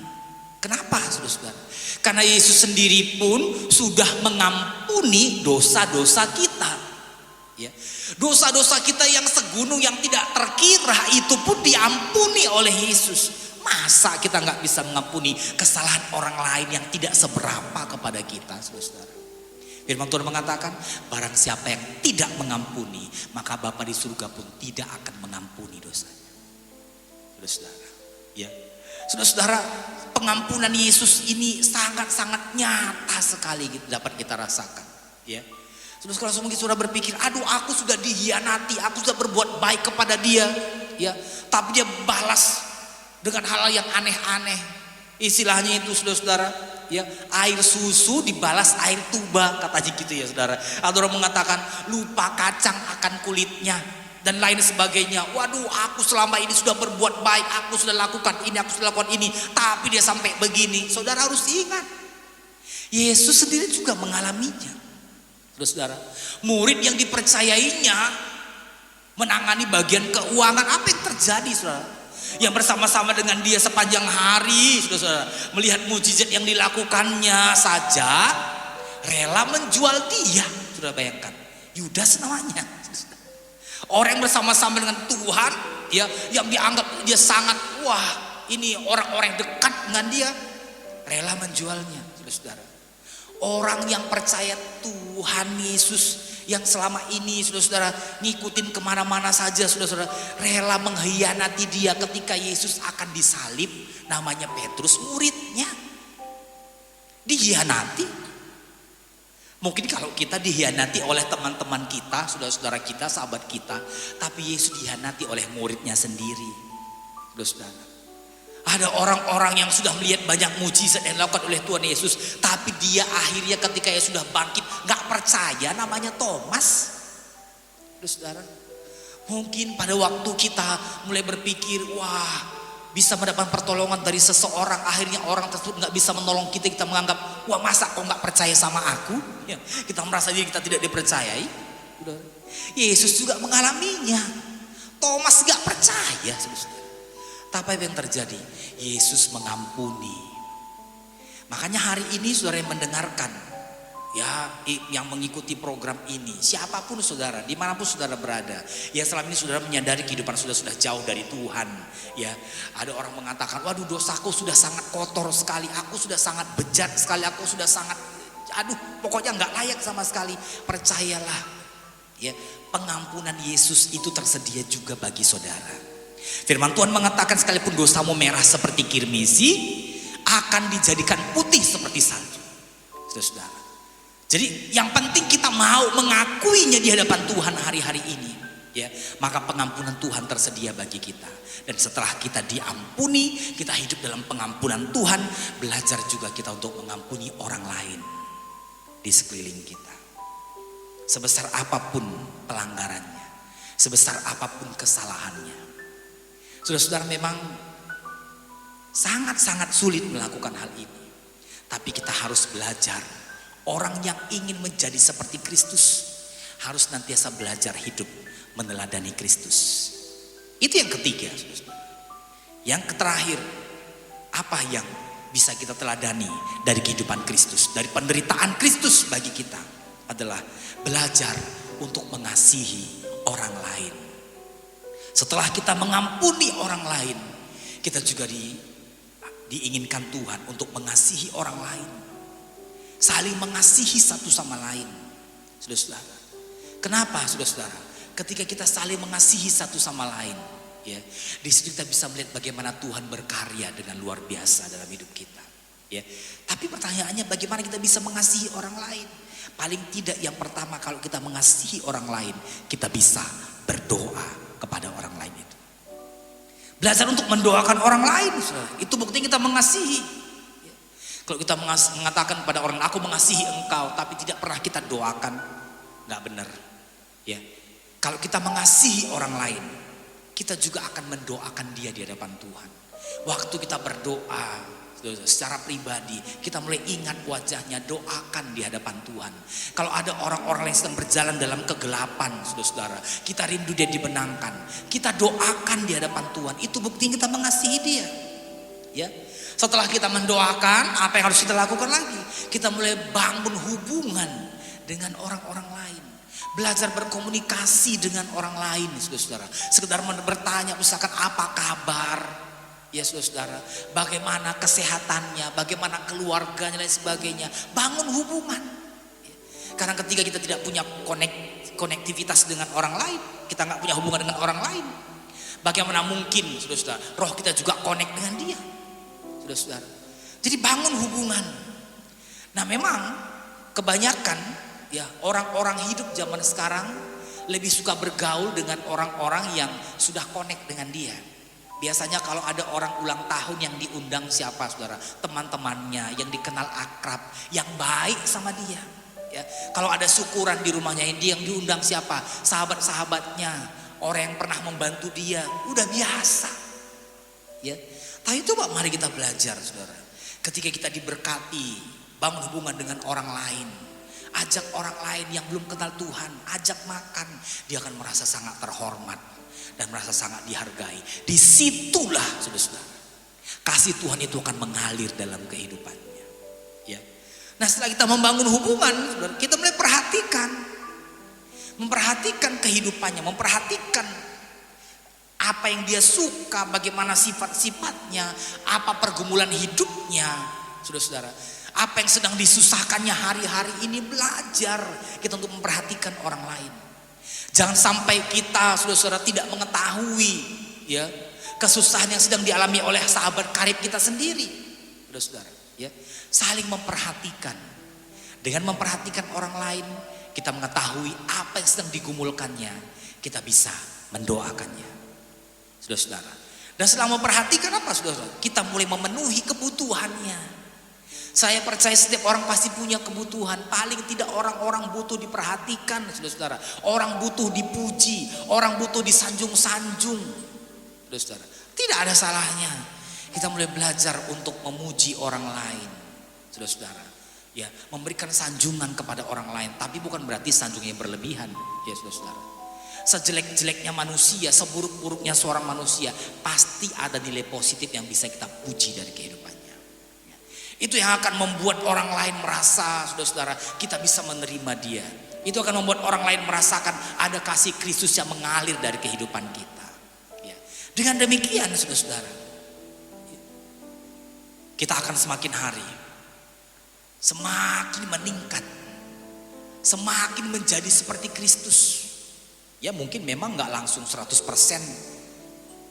Kenapa, saudara? Karena Yesus sendiri pun sudah mengampuni dosa-dosa kita. Ya. Dosa-dosa kita yang segunung, yang tidak terkira, itu pun diampuni oleh Yesus. Masa kita nggak bisa mengampuni kesalahan orang lain yang tidak seberapa kepada kita, saudara? Firman Tuhan mengatakan, barang siapa yang tidak mengampuni, maka Bapa di surga pun tidak akan mengampuni dosanya. Saudara, ya, saudara, pengampunan Yesus ini sangat-sangat nyata sekali dapat kita rasakan. Ya, saudara, mungkin saudara berpikir, aduh aku sudah dihianati, aku sudah berbuat baik kepada dia, ya, tapi dia balas dengan hal yang aneh-aneh. Istilahnya itu, saudara, ya, air susu dibalas air tuba, katanya gitu ya, saudara. Atau orang mengatakan lupa kacang akan kulitnya dan lain sebagainya. Waduh, aku selama ini sudah berbuat baik, aku sudah lakukan ini, aku sudah lakukan ini, tapi dia sampai begini. Saudara harus ingat, Yesus sendiri juga mengalaminya, saudara. Murid yang dipercayainya menangani bagian keuangan, apa yang terjadi, saudara? Yang bersama-sama dengan dia sepanjang hari, saudara, melihat mujizat yang dilakukannya saja rela menjual dia. Sudah bayangkan, Yudas namanya, orang yang bersama-sama dengan Tuhan, ya, yang dianggap dia sangat, wah, ini orang-orang yang dekat dengan dia, rela menjualnya, saudara. Orang yang percaya Tuhan Yesus, yang selama ini saudara-saudara ngikutin kemana-mana saja, saudara-saudara rela mengkhianati dia ketika Yesus akan disalib, namanya Petrus, muridnya dihianati. Mungkin kalau kita dihianati oleh teman-teman kita, saudara-saudara kita, sahabat kita, tapi Yesus dihianati oleh muridnya sendiri. Saudara-saudara, ada orang-orang yang sudah melihat banyak mujizat yang dilakukan oleh Tuhan Yesus, tapi dia akhirnya ketika Yesus sudah bangkit gak percaya, namanya Thomas. Saudara, mungkin pada waktu kita mulai berpikir, wah bisa mendapat pertolongan dari seseorang, akhirnya orang tersebut gak bisa menolong kita, kita menganggap, wah masa kok gak percaya sama aku ya, kita merasa diri kita tidak dipercayai. Yesus juga mengalaminya. Thomas gak percaya, saudara. Tapi apa yang terjadi? Yesus mengampuni. Makanya hari ini saudara yang mendengarkan, ya, yang mengikuti program ini, siapapun saudara, dimanapun saudara berada, yang selama ini saudara menyadari kehidupan saudara sudah jauh dari Tuhan, ya, ada orang mengatakan, waduh dosaku sudah sangat kotor sekali, aku sudah sangat bejat sekali, aku sudah sangat, aduh pokoknya nggak layak sama sekali. Percayalah, ya, pengampunan Yesus itu tersedia juga bagi saudara. Firman Tuhan mengatakan sekalipun dosamu merah seperti kirmisi, akan dijadikan putih seperti salju. Saudara, jadi yang penting kita mau mengakuinya di hadapan Tuhan hari-hari ini, ya, maka pengampunan Tuhan tersedia bagi kita. Dan setelah kita diampuni, kita hidup dalam pengampunan Tuhan, belajar juga kita untuk mengampuni orang lain di sekeliling kita. Sebesar apapun pelanggarannya, sebesar apapun kesalahannya. Saudara-saudara, memang sangat-sangat sulit melakukan hal ini. Tapi kita harus belajar. Orang yang ingin menjadi seperti Kristus harus nantiasa belajar hidup meneladani Kristus. Itu yang ketiga, saudara. Yang terakhir, apa yang bisa kita teladani dari kehidupan Kristus, dari penderitaan Kristus bagi kita, adalah belajar untuk mengasihi orang lain. Setelah kita mengampuni orang lain, kita juga diinginkan Tuhan untuk mengasihi orang lain, saling mengasihi satu sama lain. Saudara-saudara, kenapa saudara-saudara? Ketika kita saling mengasihi satu sama lain, ya, di situ kita bisa melihat bagaimana Tuhan berkarya dengan luar biasa dalam hidup kita. Ya, tapi pertanyaannya, bagaimana kita bisa mengasihi orang lain? Paling tidak yang pertama, kalau kita mengasihi orang lain, kita bisa berdoa kepada orang lain itu. Belajar untuk mendoakan orang lain, saudara. Itu buktinya kita mengasihi. Kalau kita mengatakan pada orang, aku mengasihi engkau, tapi tidak pernah kita doakan, nggak benar. Ya, kalau kita mengasihi orang lain, kita juga akan mendoakan dia di hadapan Tuhan. Waktu kita berdoa secara pribadi, kita mulai ingat wajahnya, doakan di hadapan Tuhan. Kalau ada orang-orang yang sedang berjalan dalam kegelapan, saudara-saudara, kita rindu dia dimenangkan, kita doakan di hadapan Tuhan. Itu buktinya kita mengasihi dia. Ya, setelah kita mendoakan, apa yang harus kita lakukan lagi? Kita mulai bangun hubungan dengan orang-orang lain, belajar berkomunikasi dengan orang lain, saudara-saudara. Sekedar bertanya, misalkan apa kabar, ya saudara-saudara, bagaimana kesehatannya, bagaimana keluarganya dan sebagainya. Bangun hubungan. Karena ketika kita tidak punya konektivitas dengan orang lain, kita nggak punya hubungan dengan orang lain, bagaimana mungkin saudara-saudara roh kita juga connect dengan dia, saudara-saudara. Jadi bangun hubungan. Nah, memang kebanyakan, ya, orang-orang hidup zaman sekarang lebih suka bergaul dengan orang-orang yang sudah connect dengan dia. Biasanya kalau ada orang ulang tahun yang diundang siapa, saudara? Teman-temannya yang dikenal akrab, yang baik sama dia. Ya, kalau ada syukuran di rumahnya, yang diundang siapa? Sahabat-sahabatnya, orang yang pernah membantu dia. Udah biasa. Ya, tapi coba mari kita belajar, saudara. Ketika kita diberkati, bangun hubungan dengan orang lain, ajak orang lain yang belum kenal Tuhan, ajak makan, dia akan merasa sangat terhormat dan merasa sangat dihargai. Disitulah saudara-saudara, kasih Tuhan itu akan mengalir dalam kehidupannya. Ya. Nah, setelah kita membangun hubungan, saudara, kita mulai memperhatikan kehidupannya, memperhatikan apa yang dia suka, bagaimana sifat-sifatnya, apa pergumulan hidupnya, saudara-saudara. Apa yang sedang disusahkannya hari-hari ini, belajar kita untuk memperhatikan orang lain. Jangan sampai kita saudara-saudara tidak mengetahui ya kesusahan yang sedang dialami oleh sahabat karib kita sendiri. Saudara-saudara ya, saling memperhatikan. Dengan memperhatikan orang lain, kita mengetahui apa yang sedang digumulkannya, kita bisa mendoakannya. Saudara-saudara. Dan setelah memperhatikan apa saudara-saudara? Kita mulai memenuhi kebutuhannya. Saya percaya setiap orang pasti punya kebutuhan. Paling tidak orang-orang butuh diperhatikan saudara-saudara. Orang butuh dipuji, orang butuh disanjung-sanjung. Saudara-saudara, tidak ada salahnya kita mulai belajar untuk memuji orang lain. Saudara-saudara, ya, memberikan sanjungan kepada orang lain, tapi bukan berarti sanjungnya berlebihan, ya saudara-saudara. Sejelek-jeleknya manusia, seburuk-buruknya seorang manusia, pasti ada nilai positif yang bisa kita puji dari kehidupannya. Itu yang akan membuat orang lain merasa, saudara-saudara, kita bisa menerima dia. Itu akan membuat orang lain merasakan ada kasih Kristus yang mengalir dari kehidupan kita. Ya. Dengan demikian, saudara-saudara, kita akan semakin hari semakin meningkat, semakin menjadi seperti Kristus. Ya mungkin memang gak langsung 100%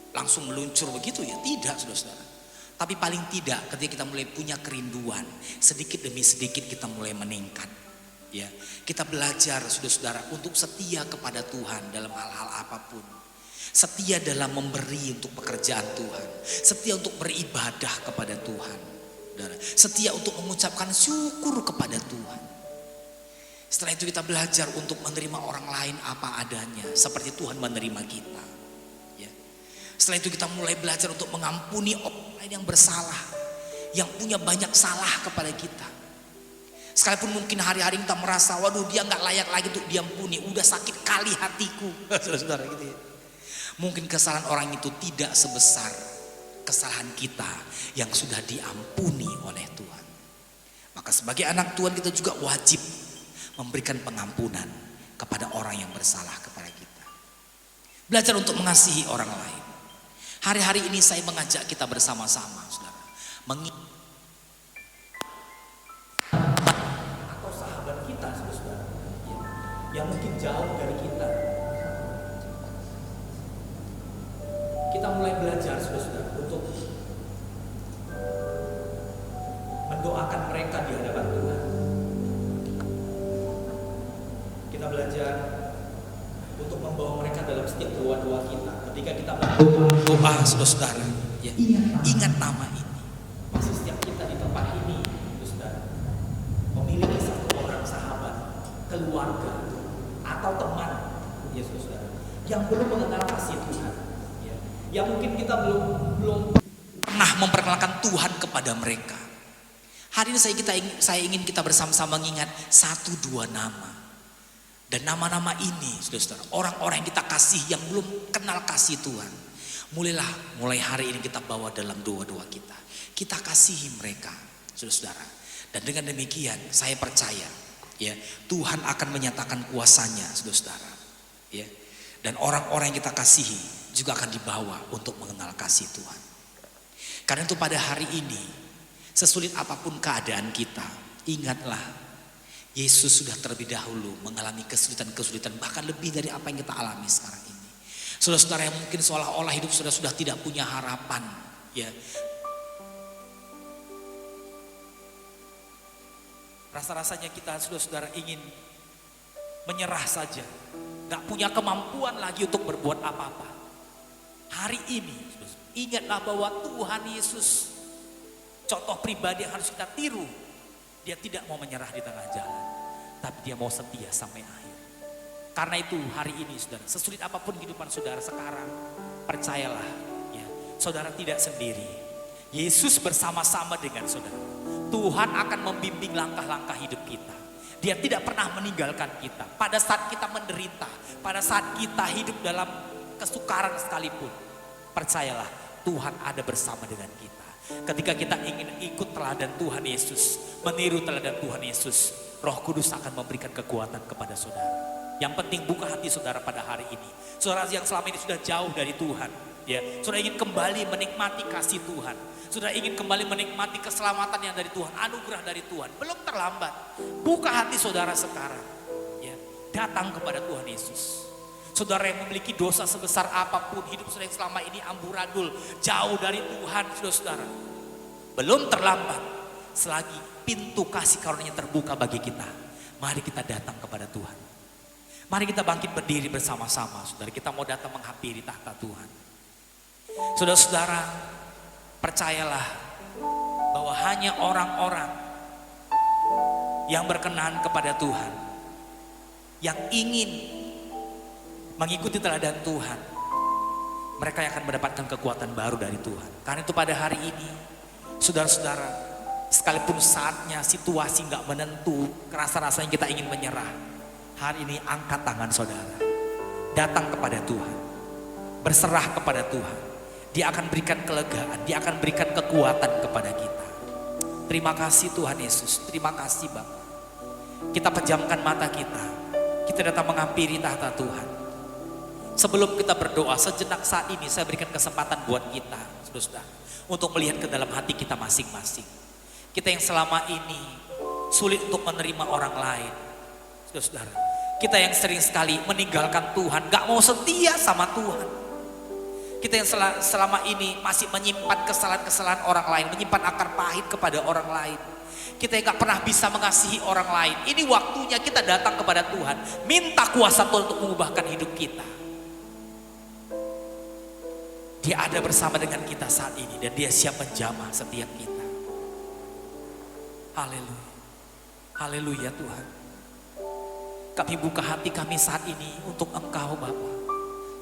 langsung meluncur begitu ya, tidak saudara-saudara. Tapi paling tidak ketika kita mulai punya kerinduan, sedikit demi sedikit kita mulai meningkat. Ya, kita belajar saudara-saudara untuk setia kepada Tuhan dalam hal-hal apapun. Setia dalam memberi untuk pekerjaan Tuhan, setia untuk beribadah kepada Tuhan, saudara. Setia untuk mengucapkan syukur kepada Tuhan. Setelah itu kita belajar untuk menerima orang lain apa adanya, seperti Tuhan menerima kita. Ya. Setelah itu kita mulai belajar untuk mengampuni orang lain yang bersalah, yang punya banyak salah kepada kita. Sekalipun mungkin hari-hari kita merasa, waduh dia gak layak lagi untuk diampuni, udah sakit kali hatiku, saudara-saudara gitu ya. Mungkin kesalahan orang itu tidak sebesar kesalahan kita yang sudah diampuni oleh Tuhan. Maka sebagai anak Tuhan kita juga wajib memberikan pengampunan kepada orang yang bersalah kepada kita. Belajar untuk mengasihi orang lain. Hari-hari ini saya mengajak kita bersama-sama, saudara, atau sahabat kita, saudara, yang mungkin jauh dari kita. Kita mulai belajar, saudara, untuk mendoakan mereka di hadapan Tuhan. Kita belajar untuk membawa mereka dalam setiap doa-doa kita. Ketika kita berdoa, saudara, ya, ingat nama ini. Pasti setiap kita di tempat ini, saudara, memiliki satu orang sahabat, keluarga, atau teman, ya saudara, yang belum mengenal kasih Tuhan, ya, yang mungkin kita belum pernah memperkenalkan Tuhan kepada mereka. Hari ini saya ingin kita bersama-sama mengingat 1-2 nama. Dan nama-nama ini, saudara-saudara, orang-orang yang kita kasih yang belum kenal kasih Tuhan, mulai hari ini kita bawa dalam doa-doa kita. Kita kasihi mereka, saudara-saudara. Dan dengan demikian, saya percaya, ya, Tuhan akan menyatakan kuasanya, saudara-saudara. Ya, dan orang-orang yang kita kasihi juga akan dibawa untuk mengenal kasih Tuhan. Karena itu pada hari ini, sesulit apapun keadaan kita, ingatlah, Yesus sudah terlebih dahulu mengalami kesulitan-kesulitan, bahkan lebih dari apa yang kita alami sekarang ini. Saudara-saudara yang mungkin seolah-olah hidup sudah tidak punya harapan, ya. Rasa-rasanya kita, saudara-saudara, ingin menyerah saja, gak punya kemampuan lagi untuk berbuat apa-apa. Hari ini, ingatlah bahwa Tuhan Yesus, contoh pribadi yang harus kita tiru. Dia tidak mau menyerah di tengah jalan, tapi dia mau setia sampai akhir. Karena itu hari ini, saudara, sesulit apapun kehidupan saudara sekarang, percayalah, ya, saudara tidak sendiri. Yesus bersama-sama dengan saudara. Tuhan akan membimbing langkah-langkah hidup kita. Dia tidak pernah meninggalkan kita. Pada saat kita menderita, pada saat kita hidup dalam kesukaran sekalipun, percayalah, Tuhan ada bersama dengan kita. Ketika kita ingin ikut teladan Tuhan Yesus, meniru teladan Tuhan Yesus, Roh Kudus akan memberikan kekuatan kepada saudara. Yang penting buka hati saudara pada hari ini. Saudara yang selama ini sudah jauh dari Tuhan, Ya, saudara ingin kembali menikmati kasih Tuhan. Saudara ingin kembali menikmati keselamatan yang dari Tuhan, anugerah dari Tuhan. Belum terlambat. Buka hati saudara sekarang. Ya, datang kepada Tuhan Yesus. Saudara yang memiliki dosa sebesar apapun, hidup saudara yang selama ini amburadul, jauh dari Tuhan, saudara. Belum terlambat. Selagi pintu kasih karunia terbuka bagi kita, mari kita datang kepada Tuhan. Mari kita bangkit berdiri bersama-sama, saudara. Kita mau datang menghampiri tahta Tuhan. Saudara-saudara, percayalah bahwa hanya orang-orang yang berkenan kepada Tuhan, yang ingin mengikuti teladan Tuhan, mereka yang akan mendapatkan kekuatan baru dari Tuhan. Karena itu pada hari ini, saudara-saudara, sekalipun saatnya situasi gak menentu, rasa-rasanya kita ingin menyerah, hari ini angkat tangan saudara, datang kepada Tuhan, berserah kepada Tuhan. Dia akan berikan kelegaan, dia akan berikan kekuatan kepada kita. Terima kasih Tuhan Yesus, terima kasih Bapa. Kita pejamkan mata kita datang menghampiri tahta Tuhan. Sebelum kita berdoa, sejenak saat ini saya berikan kesempatan buat kita, saudara, untuk melihat ke dalam hati kita masing-masing. Kita yang selama ini sulit untuk menerima orang lain, saudara. Kita yang sering sekali meninggalkan Tuhan, gak mau setia sama Tuhan. Kita yang selama ini masih menyimpan kesalahan-kesalahan orang lain, menyimpan akar pahit kepada orang lain. Kita yang gak pernah bisa mengasihi orang lain. Ini waktunya kita datang kepada Tuhan, minta kuasa Tuhan untuk mengubahkan hidup kita. Dia ada bersama dengan kita saat ini dan dia siap menjamah setiap kita. Haleluya. Haleluya Tuhan. Kami buka hati kami saat ini untuk Engkau Bapa.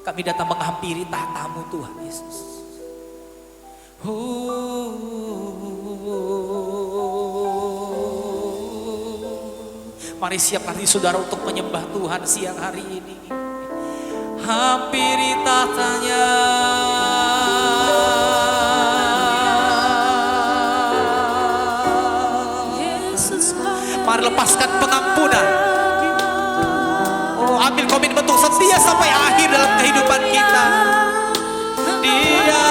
Kami datang menghampiri tahta-Mu Tuhan Yesus. Mari siap hati saudara untuk menyembah Tuhan siang hari ini. Hampiri tahtanya. Mari lepaskan pengampunan. Oh, ambil komitmen untuk setia sampai akhir dalam kehidupan kita. Dia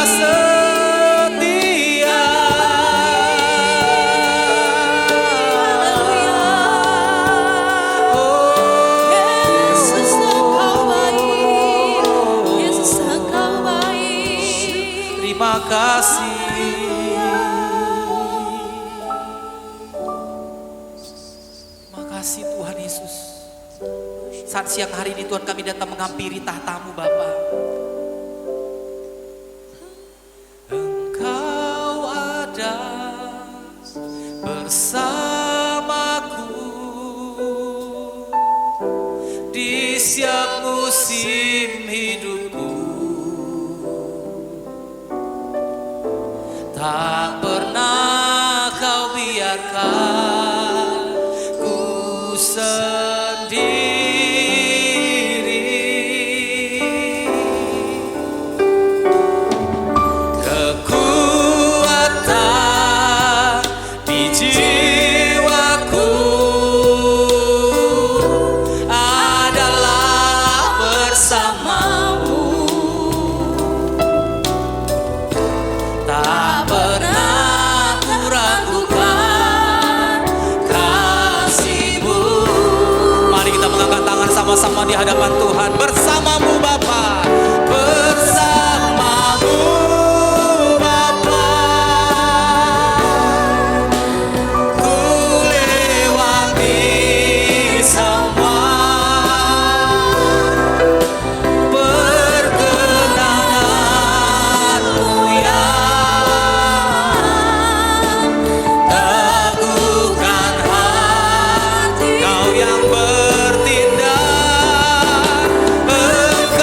setia. Oh, Yesus Engkau baik, Yesus Engkau baik. terima kasih. Makasih Tuhan Yesus. Saat siang hari ini Tuhan kami datang menghampiri tahta-Mu Bapa. Engkau ada bersamaku di setiap musim hidupku. Tak pernah Kau biarkan ku sendiri. Kekuatan di jiwaku adalah bersama-Mu. Tak pernah ku ragukan kasih-Mu. Mari kita mengangkat tangan sama-sama di hadapan Tuhan. Bersama-Mu Bapa, bersama-Mu Bapa, ku lewati semua perkenanan-Mu yang teguhkan hati. Kau yang bertindak, Engkau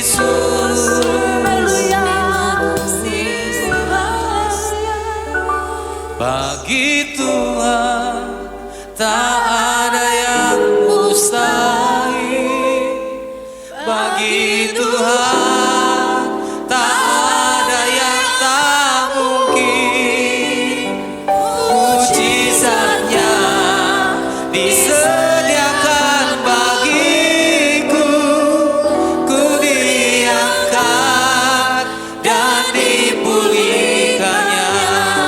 Yesus. Bagi Tuhan tak ada yang mustahil. Bagi Tuhan tak ada yang tak mungkin. Mujizatnya disediakan bagiku. Ku diangkat dan dipulihkannya.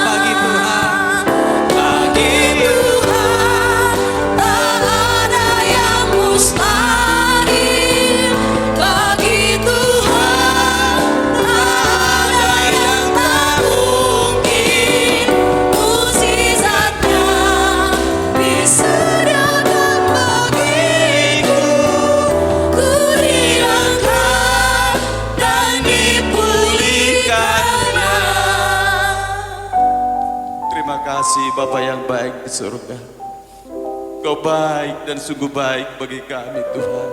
Bagi Tuhan, bagi Tuhan Tak ada yang mustahil. Bagi Tuhan tak ada yang tak mungkin. Mukjizatnya disediakan bagiku. Ku diangkat dan dipulihkannya. Terima kasih Bapa yang baik di surga. Kau baik dan sungguh baik bagi kami Tuhan.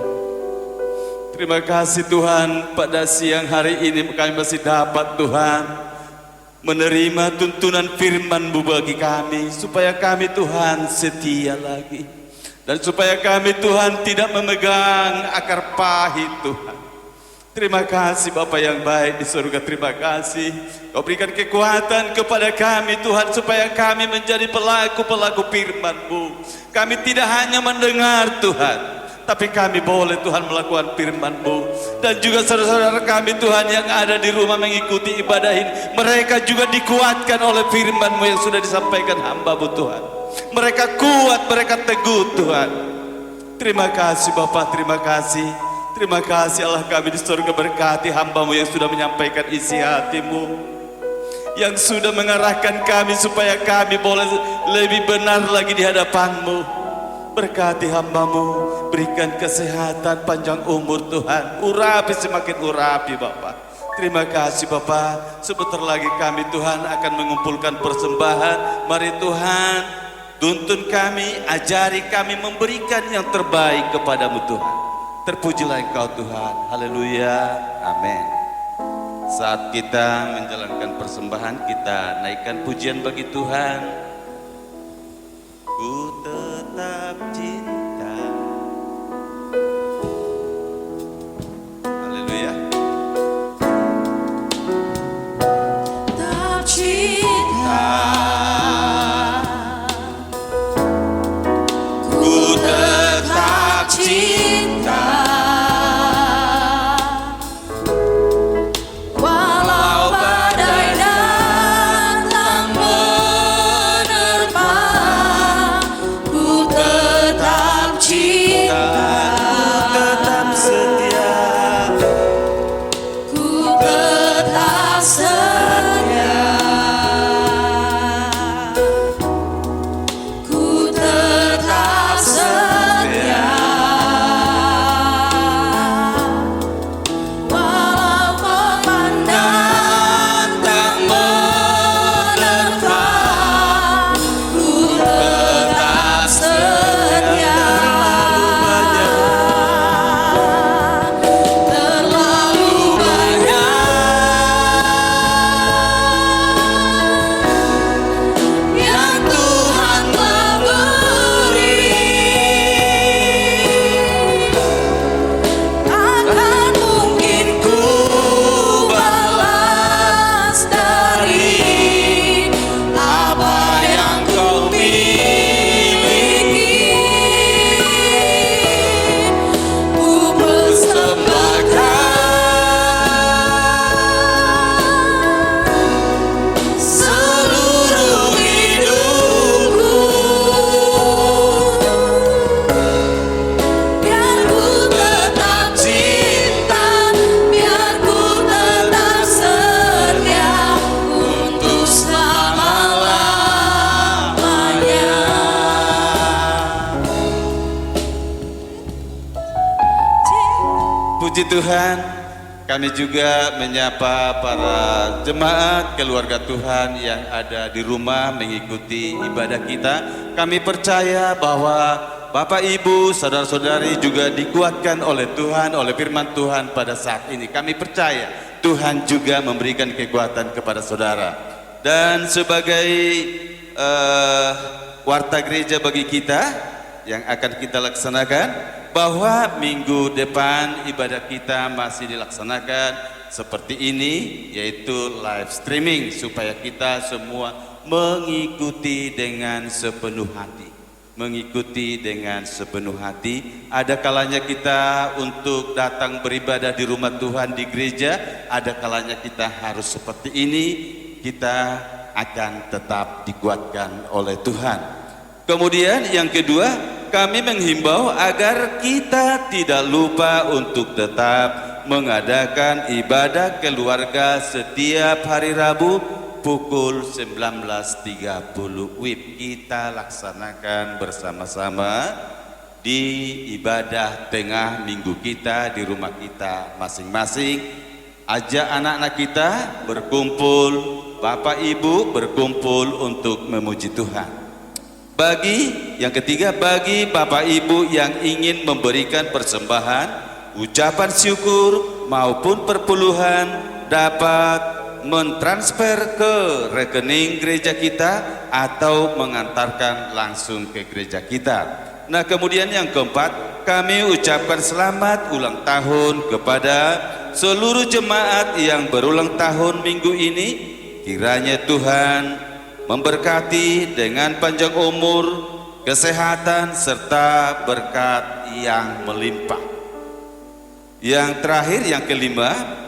Terima kasih Tuhan, pada siang hari ini kami masih dapat Tuhan menerima tuntunan firman-Mu bagi kami, supaya kami Tuhan setia lagi, dan supaya kami Tuhan tidak memegang akar pahit Tuhan. Terima kasih Bapa yang baik di surga. Terima kasih Kau berikan kekuatan kepada kami Tuhan, supaya kami menjadi pelaku-pelaku firman-Mu. Kami tidak hanya mendengar Tuhan, tapi kami boleh Tuhan melakukan firman-Mu. Dan juga saudara-saudara kami Tuhan yang ada di rumah mengikuti ibadah ini, mereka juga dikuatkan oleh firman-Mu yang sudah disampaikan hamba-Mu Tuhan. Mereka kuat, mereka teguh Tuhan. Terima kasih Bapa, terima kasih. Terima kasih Allah kami di surga, berkati hamba-Mu yang sudah menyampaikan isi hati-Mu, yang sudah mengarahkan kami supaya kami boleh lebih benar lagi di hadapan-Mu. Berkati hamba-Mu, berikan kesehatan, panjang umur Tuhan, urapi semakin urapi Bapa. Terima kasih Bapa. Sebentar lagi kami Tuhan akan mengumpulkan persembahan. Mari Tuhan tuntun kami, ajari kami memberikan yang terbaik kepadamu Tuhan. Terpujilah Engkau Tuhan. Haleluya. Amin. Saat kita menjalankan persembahan, kita naikkan pujian bagi Tuhan. Ku tetap cinta. Haleluya. Tak cinta, ku tetap cinta. Walau badai datang menerpa, ku tetap cinta. Tetap setia. Ku tetap setia. Ku tetap setia. Walau pemandangan tak menerpa, ku tetap setia. Terlalu banyak yang Tuhan telah beri, takkan mungkin ku balas dari apa yang Kau miliki. Ku persembahkan seluruh hidupku, biar ku tetap cinta, biar ku tetap setia untuk selama-lamanya. Puji Tuhan, kami juga menyapa para jemaat keluarga Tuhan yang ada di rumah mengikuti ibadah kita. Kami percaya bahwa Bapak Ibu, saudara-saudari juga dikuatkan oleh Tuhan, oleh firman Tuhan pada saat ini. Kami percaya Tuhan juga memberikan kekuatan kepada saudara. Dan sebagai warta gereja bagi kita yang akan kita laksanakan, bahwa minggu depan ibadah kita masih dilaksanakan seperti ini, yaitu live streaming, supaya kita semua mengikuti dengan sepenuh hati. Mengikuti dengan sepenuh hati. Ada kalanya kita untuk datang beribadah di rumah Tuhan di gereja, ada kalanya kita harus seperti ini. Kita akan tetap dikuatkan oleh Tuhan. Kemudian yang kedua, kami menghimbau agar kita tidak lupa untuk tetap mengadakan ibadah keluarga setiap hari Rabu pukul 19.30 WIB. Kita laksanakan bersama-sama di ibadah tengah minggu kita di rumah kita masing-masing. Ajak anak-anak kita berkumpul, Bapak Ibu berkumpul untuk memuji Tuhan. Bagi yang ketiga, bagi Bapak Ibu yang ingin memberikan persembahan, ucapan syukur maupun perpuluhan, dapat mentransfer ke rekening gereja kita atau mengantarkan langsung ke gereja kita. Nah, kemudian yang keempat, kami ucapkan selamat ulang tahun kepada seluruh jemaat yang berulang tahun minggu ini. Kiranya Tuhan memberkati dengan panjang umur, kesehatan, serta berkat yang melimpah. Yang terakhir, yang kelima,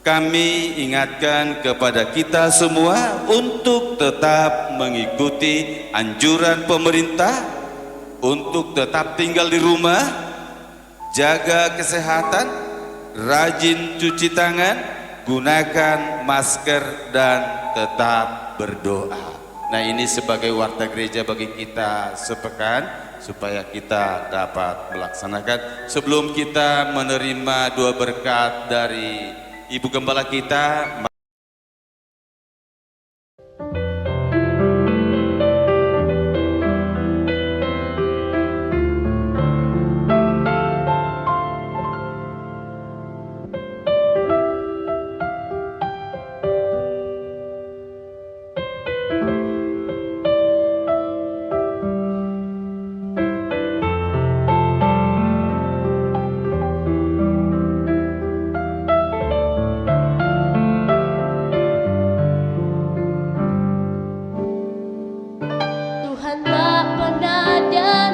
kami ingatkan kepada kita semua untuk tetap mengikuti anjuran pemerintah untuk tetap tinggal di rumah, jaga kesehatan, rajin cuci tangan, gunakan masker, dan tetap berdoa. Nah, ini sebagai warta gereja bagi kita sepekan, supaya kita dapat melaksanakan. Sebelum kita menerima dua berkat dari Ibu Gembala kita, janji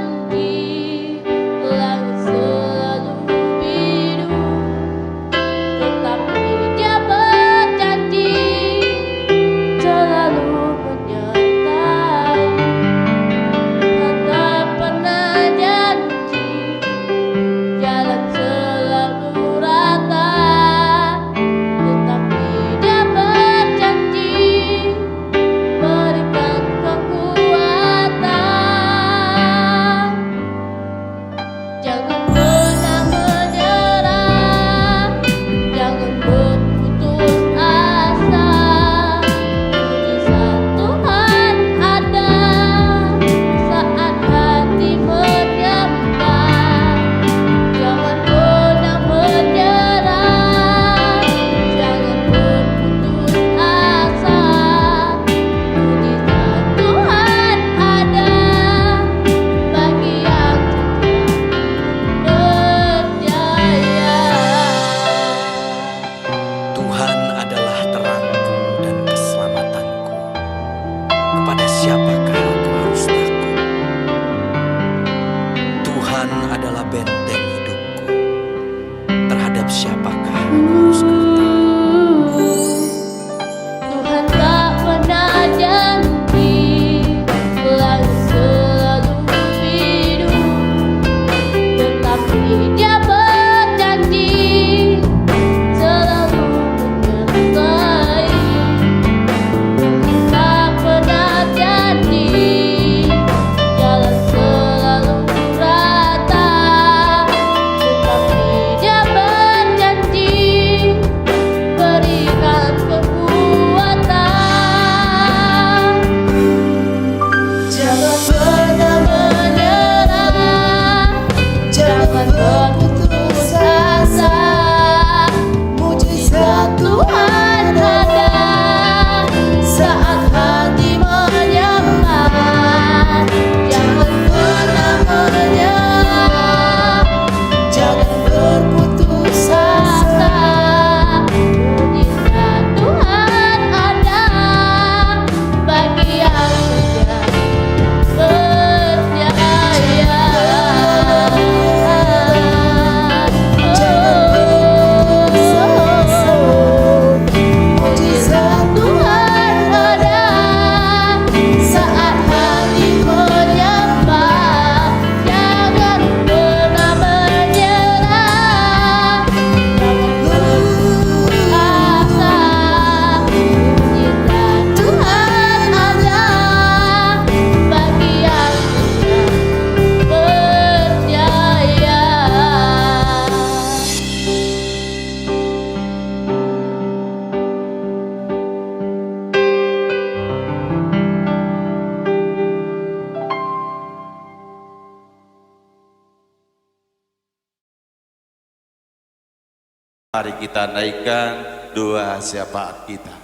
Mari kita naikkan doa syafaat kita.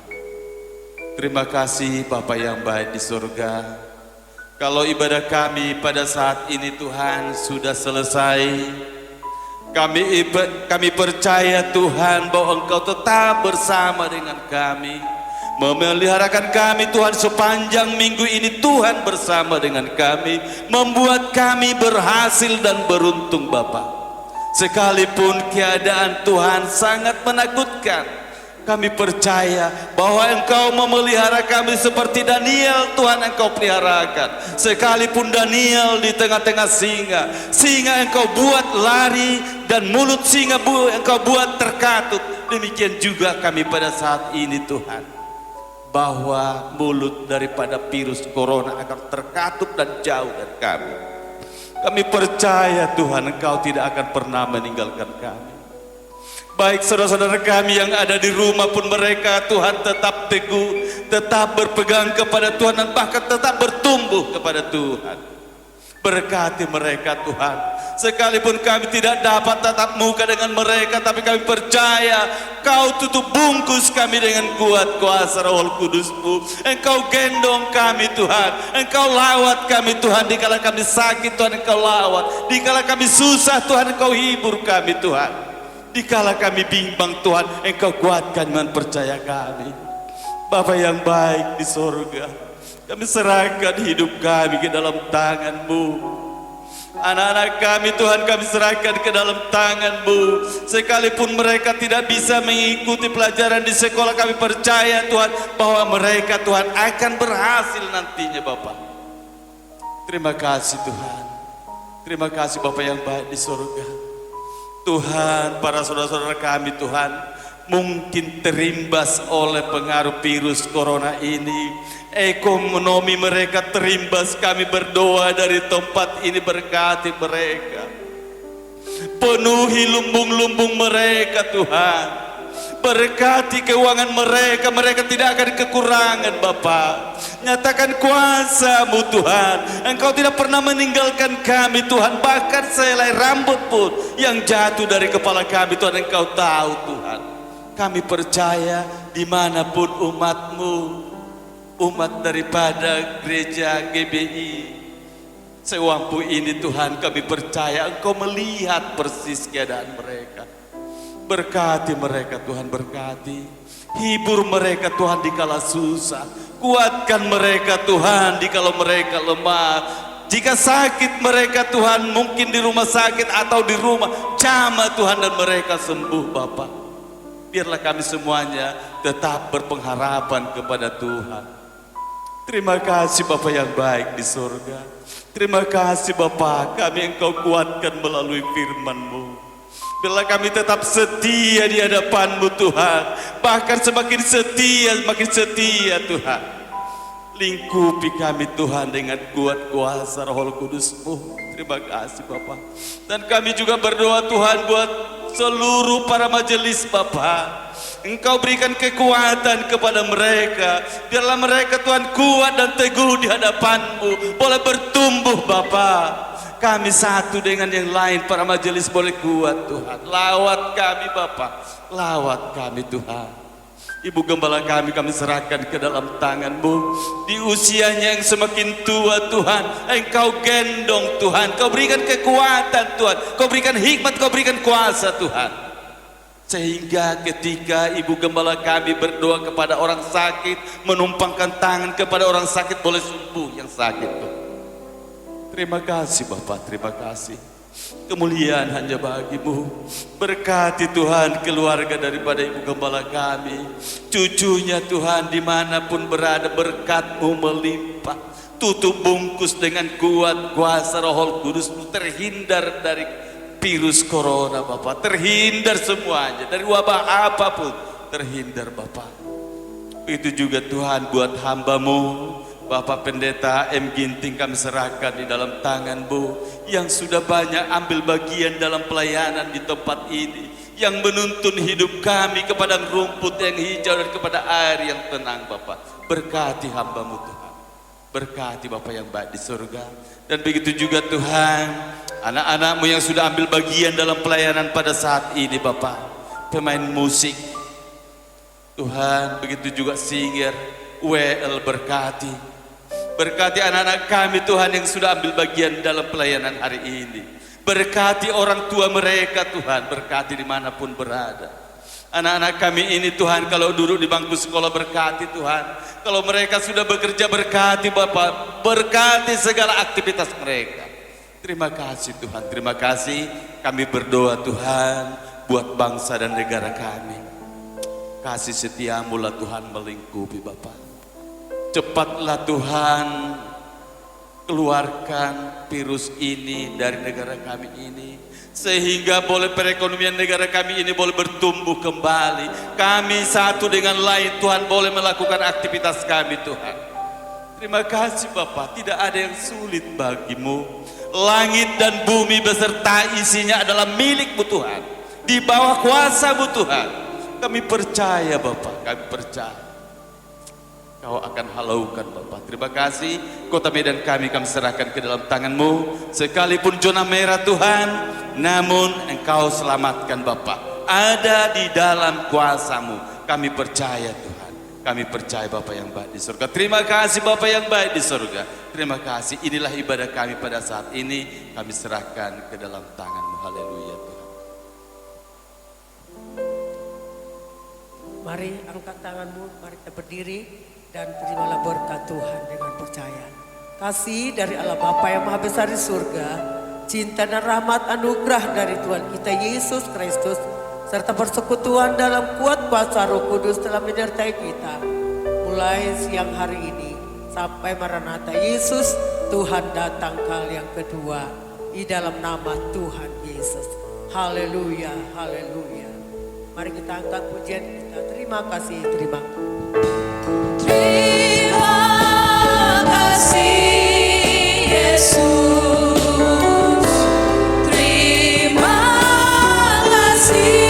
Terima kasih Bapa yang baik di surga. Kalau ibadah kami pada saat ini Tuhan sudah selesai, kami percaya Tuhan bahwa Engkau tetap bersama dengan kami, memeliharakan kami Tuhan sepanjang minggu ini. Tuhan bersama dengan kami, membuat kami berhasil dan beruntung Bapa. Sekalipun keadaan Tuhan sangat menakutkan, kami percaya bahwa Engkau memelihara kami seperti Daniel. Tuhan, Engkau peliharakan. Sekalipun Daniel di tengah-tengah singa Engkau buat lari, dan mulut singa Engkau buat terkatup. Demikian juga kami pada saat ini Tuhan, bahwa mulut daripada virus corona akan terkatup dan jauh dari kami. Kami percaya Tuhan, Engkau tidak akan pernah meninggalkan kami. Baik saudara-saudara kami yang ada di rumah pun, mereka Tuhan tetap teguh, tetap berpegang kepada Tuhan, dan bahkan tetap bertumbuh kepada Tuhan. Berkati mereka Tuhan. Sekalipun kami tidak dapat tatap muka dengan mereka, tapi kami percaya Kau tutup bungkus kami dengan kuat kuasa Roh Kudus-Mu. Engkau gendong kami Tuhan, Engkau lawat kami Tuhan. Dikala kami sakit Tuhan, Engkau lawat. Dikala kami susah Tuhan, Engkau hibur kami Tuhan. Dikala kami bimbang Tuhan, Engkau kuatkan iman percaya kami. Bapa yang baik di sorga, kami serahkan hidup kami ke dalam tangan-Mu. Anak-anak kami Tuhan, kami serahkan ke dalam tangan-Mu. Sekalipun mereka tidak bisa mengikuti pelajaran di sekolah, kami percaya Tuhan bahwa mereka Tuhan akan berhasil nantinya Bapa. Terima kasih Tuhan. Terima kasih Bapa yang baik di sorga. Tuhan, para saudara-saudara kami Tuhan mungkin terimbas oleh pengaruh virus corona ini. Ekonomi mereka terimbas. Kami berdoa dari tempat ini, berkati mereka, penuhi lumbung-lumbung mereka Tuhan. Berkati keuangan mereka, mereka tidak akan kekurangan Bapa. Nyatakan kuasa-Mu Tuhan. Engkau tidak pernah meninggalkan kami Tuhan. Bahkan sehelai rambut pun yang jatuh dari kepala kami Tuhan, Engkau tahu Tuhan. Kami percaya dimanapun umat-Mu, umat daripada gereja GBI Sewampu ini Tuhan, kami percaya Engkau melihat persis keadaan mereka. Berkati mereka Tuhan, berkati. Hibur mereka Tuhan dikala susah. Kuatkan mereka Tuhan dikala mereka lemah. Jika sakit mereka Tuhan, mungkin di rumah sakit atau di rumah, jamah Tuhan dan mereka sembuh Bapa. Biarlah kami semuanya tetap berpengharapan kepada Tuhan. Terima kasih Bapa yang baik di surga. Terima kasih Bapa, kami Engkau kuatkan melalui firman-Mu. Biarlah kami tetap setia di hadapan-Mu Tuhan. Bahkan semakin setia Tuhan. Lingkupi kami Tuhan dengan kuat kuasa Roh Kudus-Mu. Terima kasih Bapa. Dan kami juga berdoa Tuhan buat seluruh para majelis Bapa. Engkau berikan kekuatan kepada mereka. Biarlah mereka Tuhan kuat dan teguh di hadapan-Mu. Boleh bertumbuh Bapa. Kami satu dengan yang lain, para majelis boleh kuat Tuhan. Lawat kami Bapa, lawat kami Tuhan. Ibu gembala kami serahkan ke dalam tangan-Mu. Di usianya yang semakin tua Tuhan, Engkau gendong Tuhan. Kau berikan kekuatan Tuhan, Kau berikan hikmat, Kau berikan kuasa Tuhan. Sehingga ketika ibu gembala kami berdoa kepada orang sakit, menumpangkan tangan kepada orang sakit, boleh sembuh yang sakit Tuhan. Terima kasih Bapak, terima kasih. Kemuliaan hanya bagi-Mu. Berkati Tuhan keluarga daripada ibu gembala kami, cucunya Tuhan dimanapun berada, berkat-Mu melimpah. Tutup bungkus dengan kuat kuasa Roh Kudus-Mu, terhindar dari virus corona Bapak, terhindar semuanya, dari wabah apapun terhindar Bapak. Itu juga Tuhan buat hamba-Mu Bapak Pendeta M. Ginting, kami serahkan di dalam tangan-Mu, yang sudah banyak ambil bagian dalam pelayanan di tempat ini, yang menuntun hidup kami ke padang rumput yang hijau dan kepada air yang tenang Bapak. Berkati hamba-Mu Tuhan, berkati Bapak yang baik di surga. Dan begitu juga Tuhan, anak-anak-Mu yang sudah ambil bagian dalam pelayanan pada saat ini Bapak, pemain musik. Tuhan, begitu juga singer, WL berkati. Berkati anak-anak kami Tuhan yang sudah ambil bagian dalam pelayanan hari ini. Berkati orang tua mereka Tuhan, berkati dimanapun berada. Anak-anak kami ini Tuhan, kalau duduk di bangku sekolah berkati Tuhan. Kalau mereka sudah bekerja berkati Bapak, berkati segala aktivitas mereka. Terima kasih Tuhan, terima kasih. Kami berdoa Tuhan buat bangsa dan negara kami. Kasih setiamu lah Tuhan melingkupi Bapak. Cepatlah Tuhan keluarkan virus ini dari negara kami ini, sehingga boleh perekonomian negara kami ini boleh bertumbuh kembali. Kami satu dengan lain Tuhan boleh melakukan aktivitas kami Tuhan. Terima kasih Bapak, tidak ada yang sulit bagimu. Langit dan bumi beserta isinya adalah milik-Mu Tuhan, di bawah kuasa-Mu Tuhan. Kami percaya Bapak, kami percaya Kau akan halaukan Bapak. Terima kasih, kota Medan kami serahkan ke dalam tangan-Mu. Sekalipun zona merah Tuhan, namun Engkau selamatkan Bapak. Ada di dalam kuasa-Mu. Kami percaya Tuhan. Kami percaya Bapak yang baik di surga. Terima kasih Bapak yang baik di surga. Terima kasih. Inilah ibadah kami pada saat ini. Kami serahkan ke dalam tangan-Mu. Haleluya Tuhan. Mari angkat tanganmu, mari kita berdiri dan terimalah berkat Tuhan dengan percaya. Kasih dari Allah Bapa yang Maha Besar di surga, cinta dan rahmat anugerah dari Tuhan kita Yesus Kristus, serta persekutuan dalam kuat kuasa Roh Kudus telah menyertai kita. Mulai siang hari ini sampai Maranatha Yesus Tuhan datang kali yang kedua di dalam nama Tuhan Yesus. Haleluya, haleluya. Mari kita angkat pujian kita. Terima kasih, terima kasih. Terima kasih Yesus, terima kasih.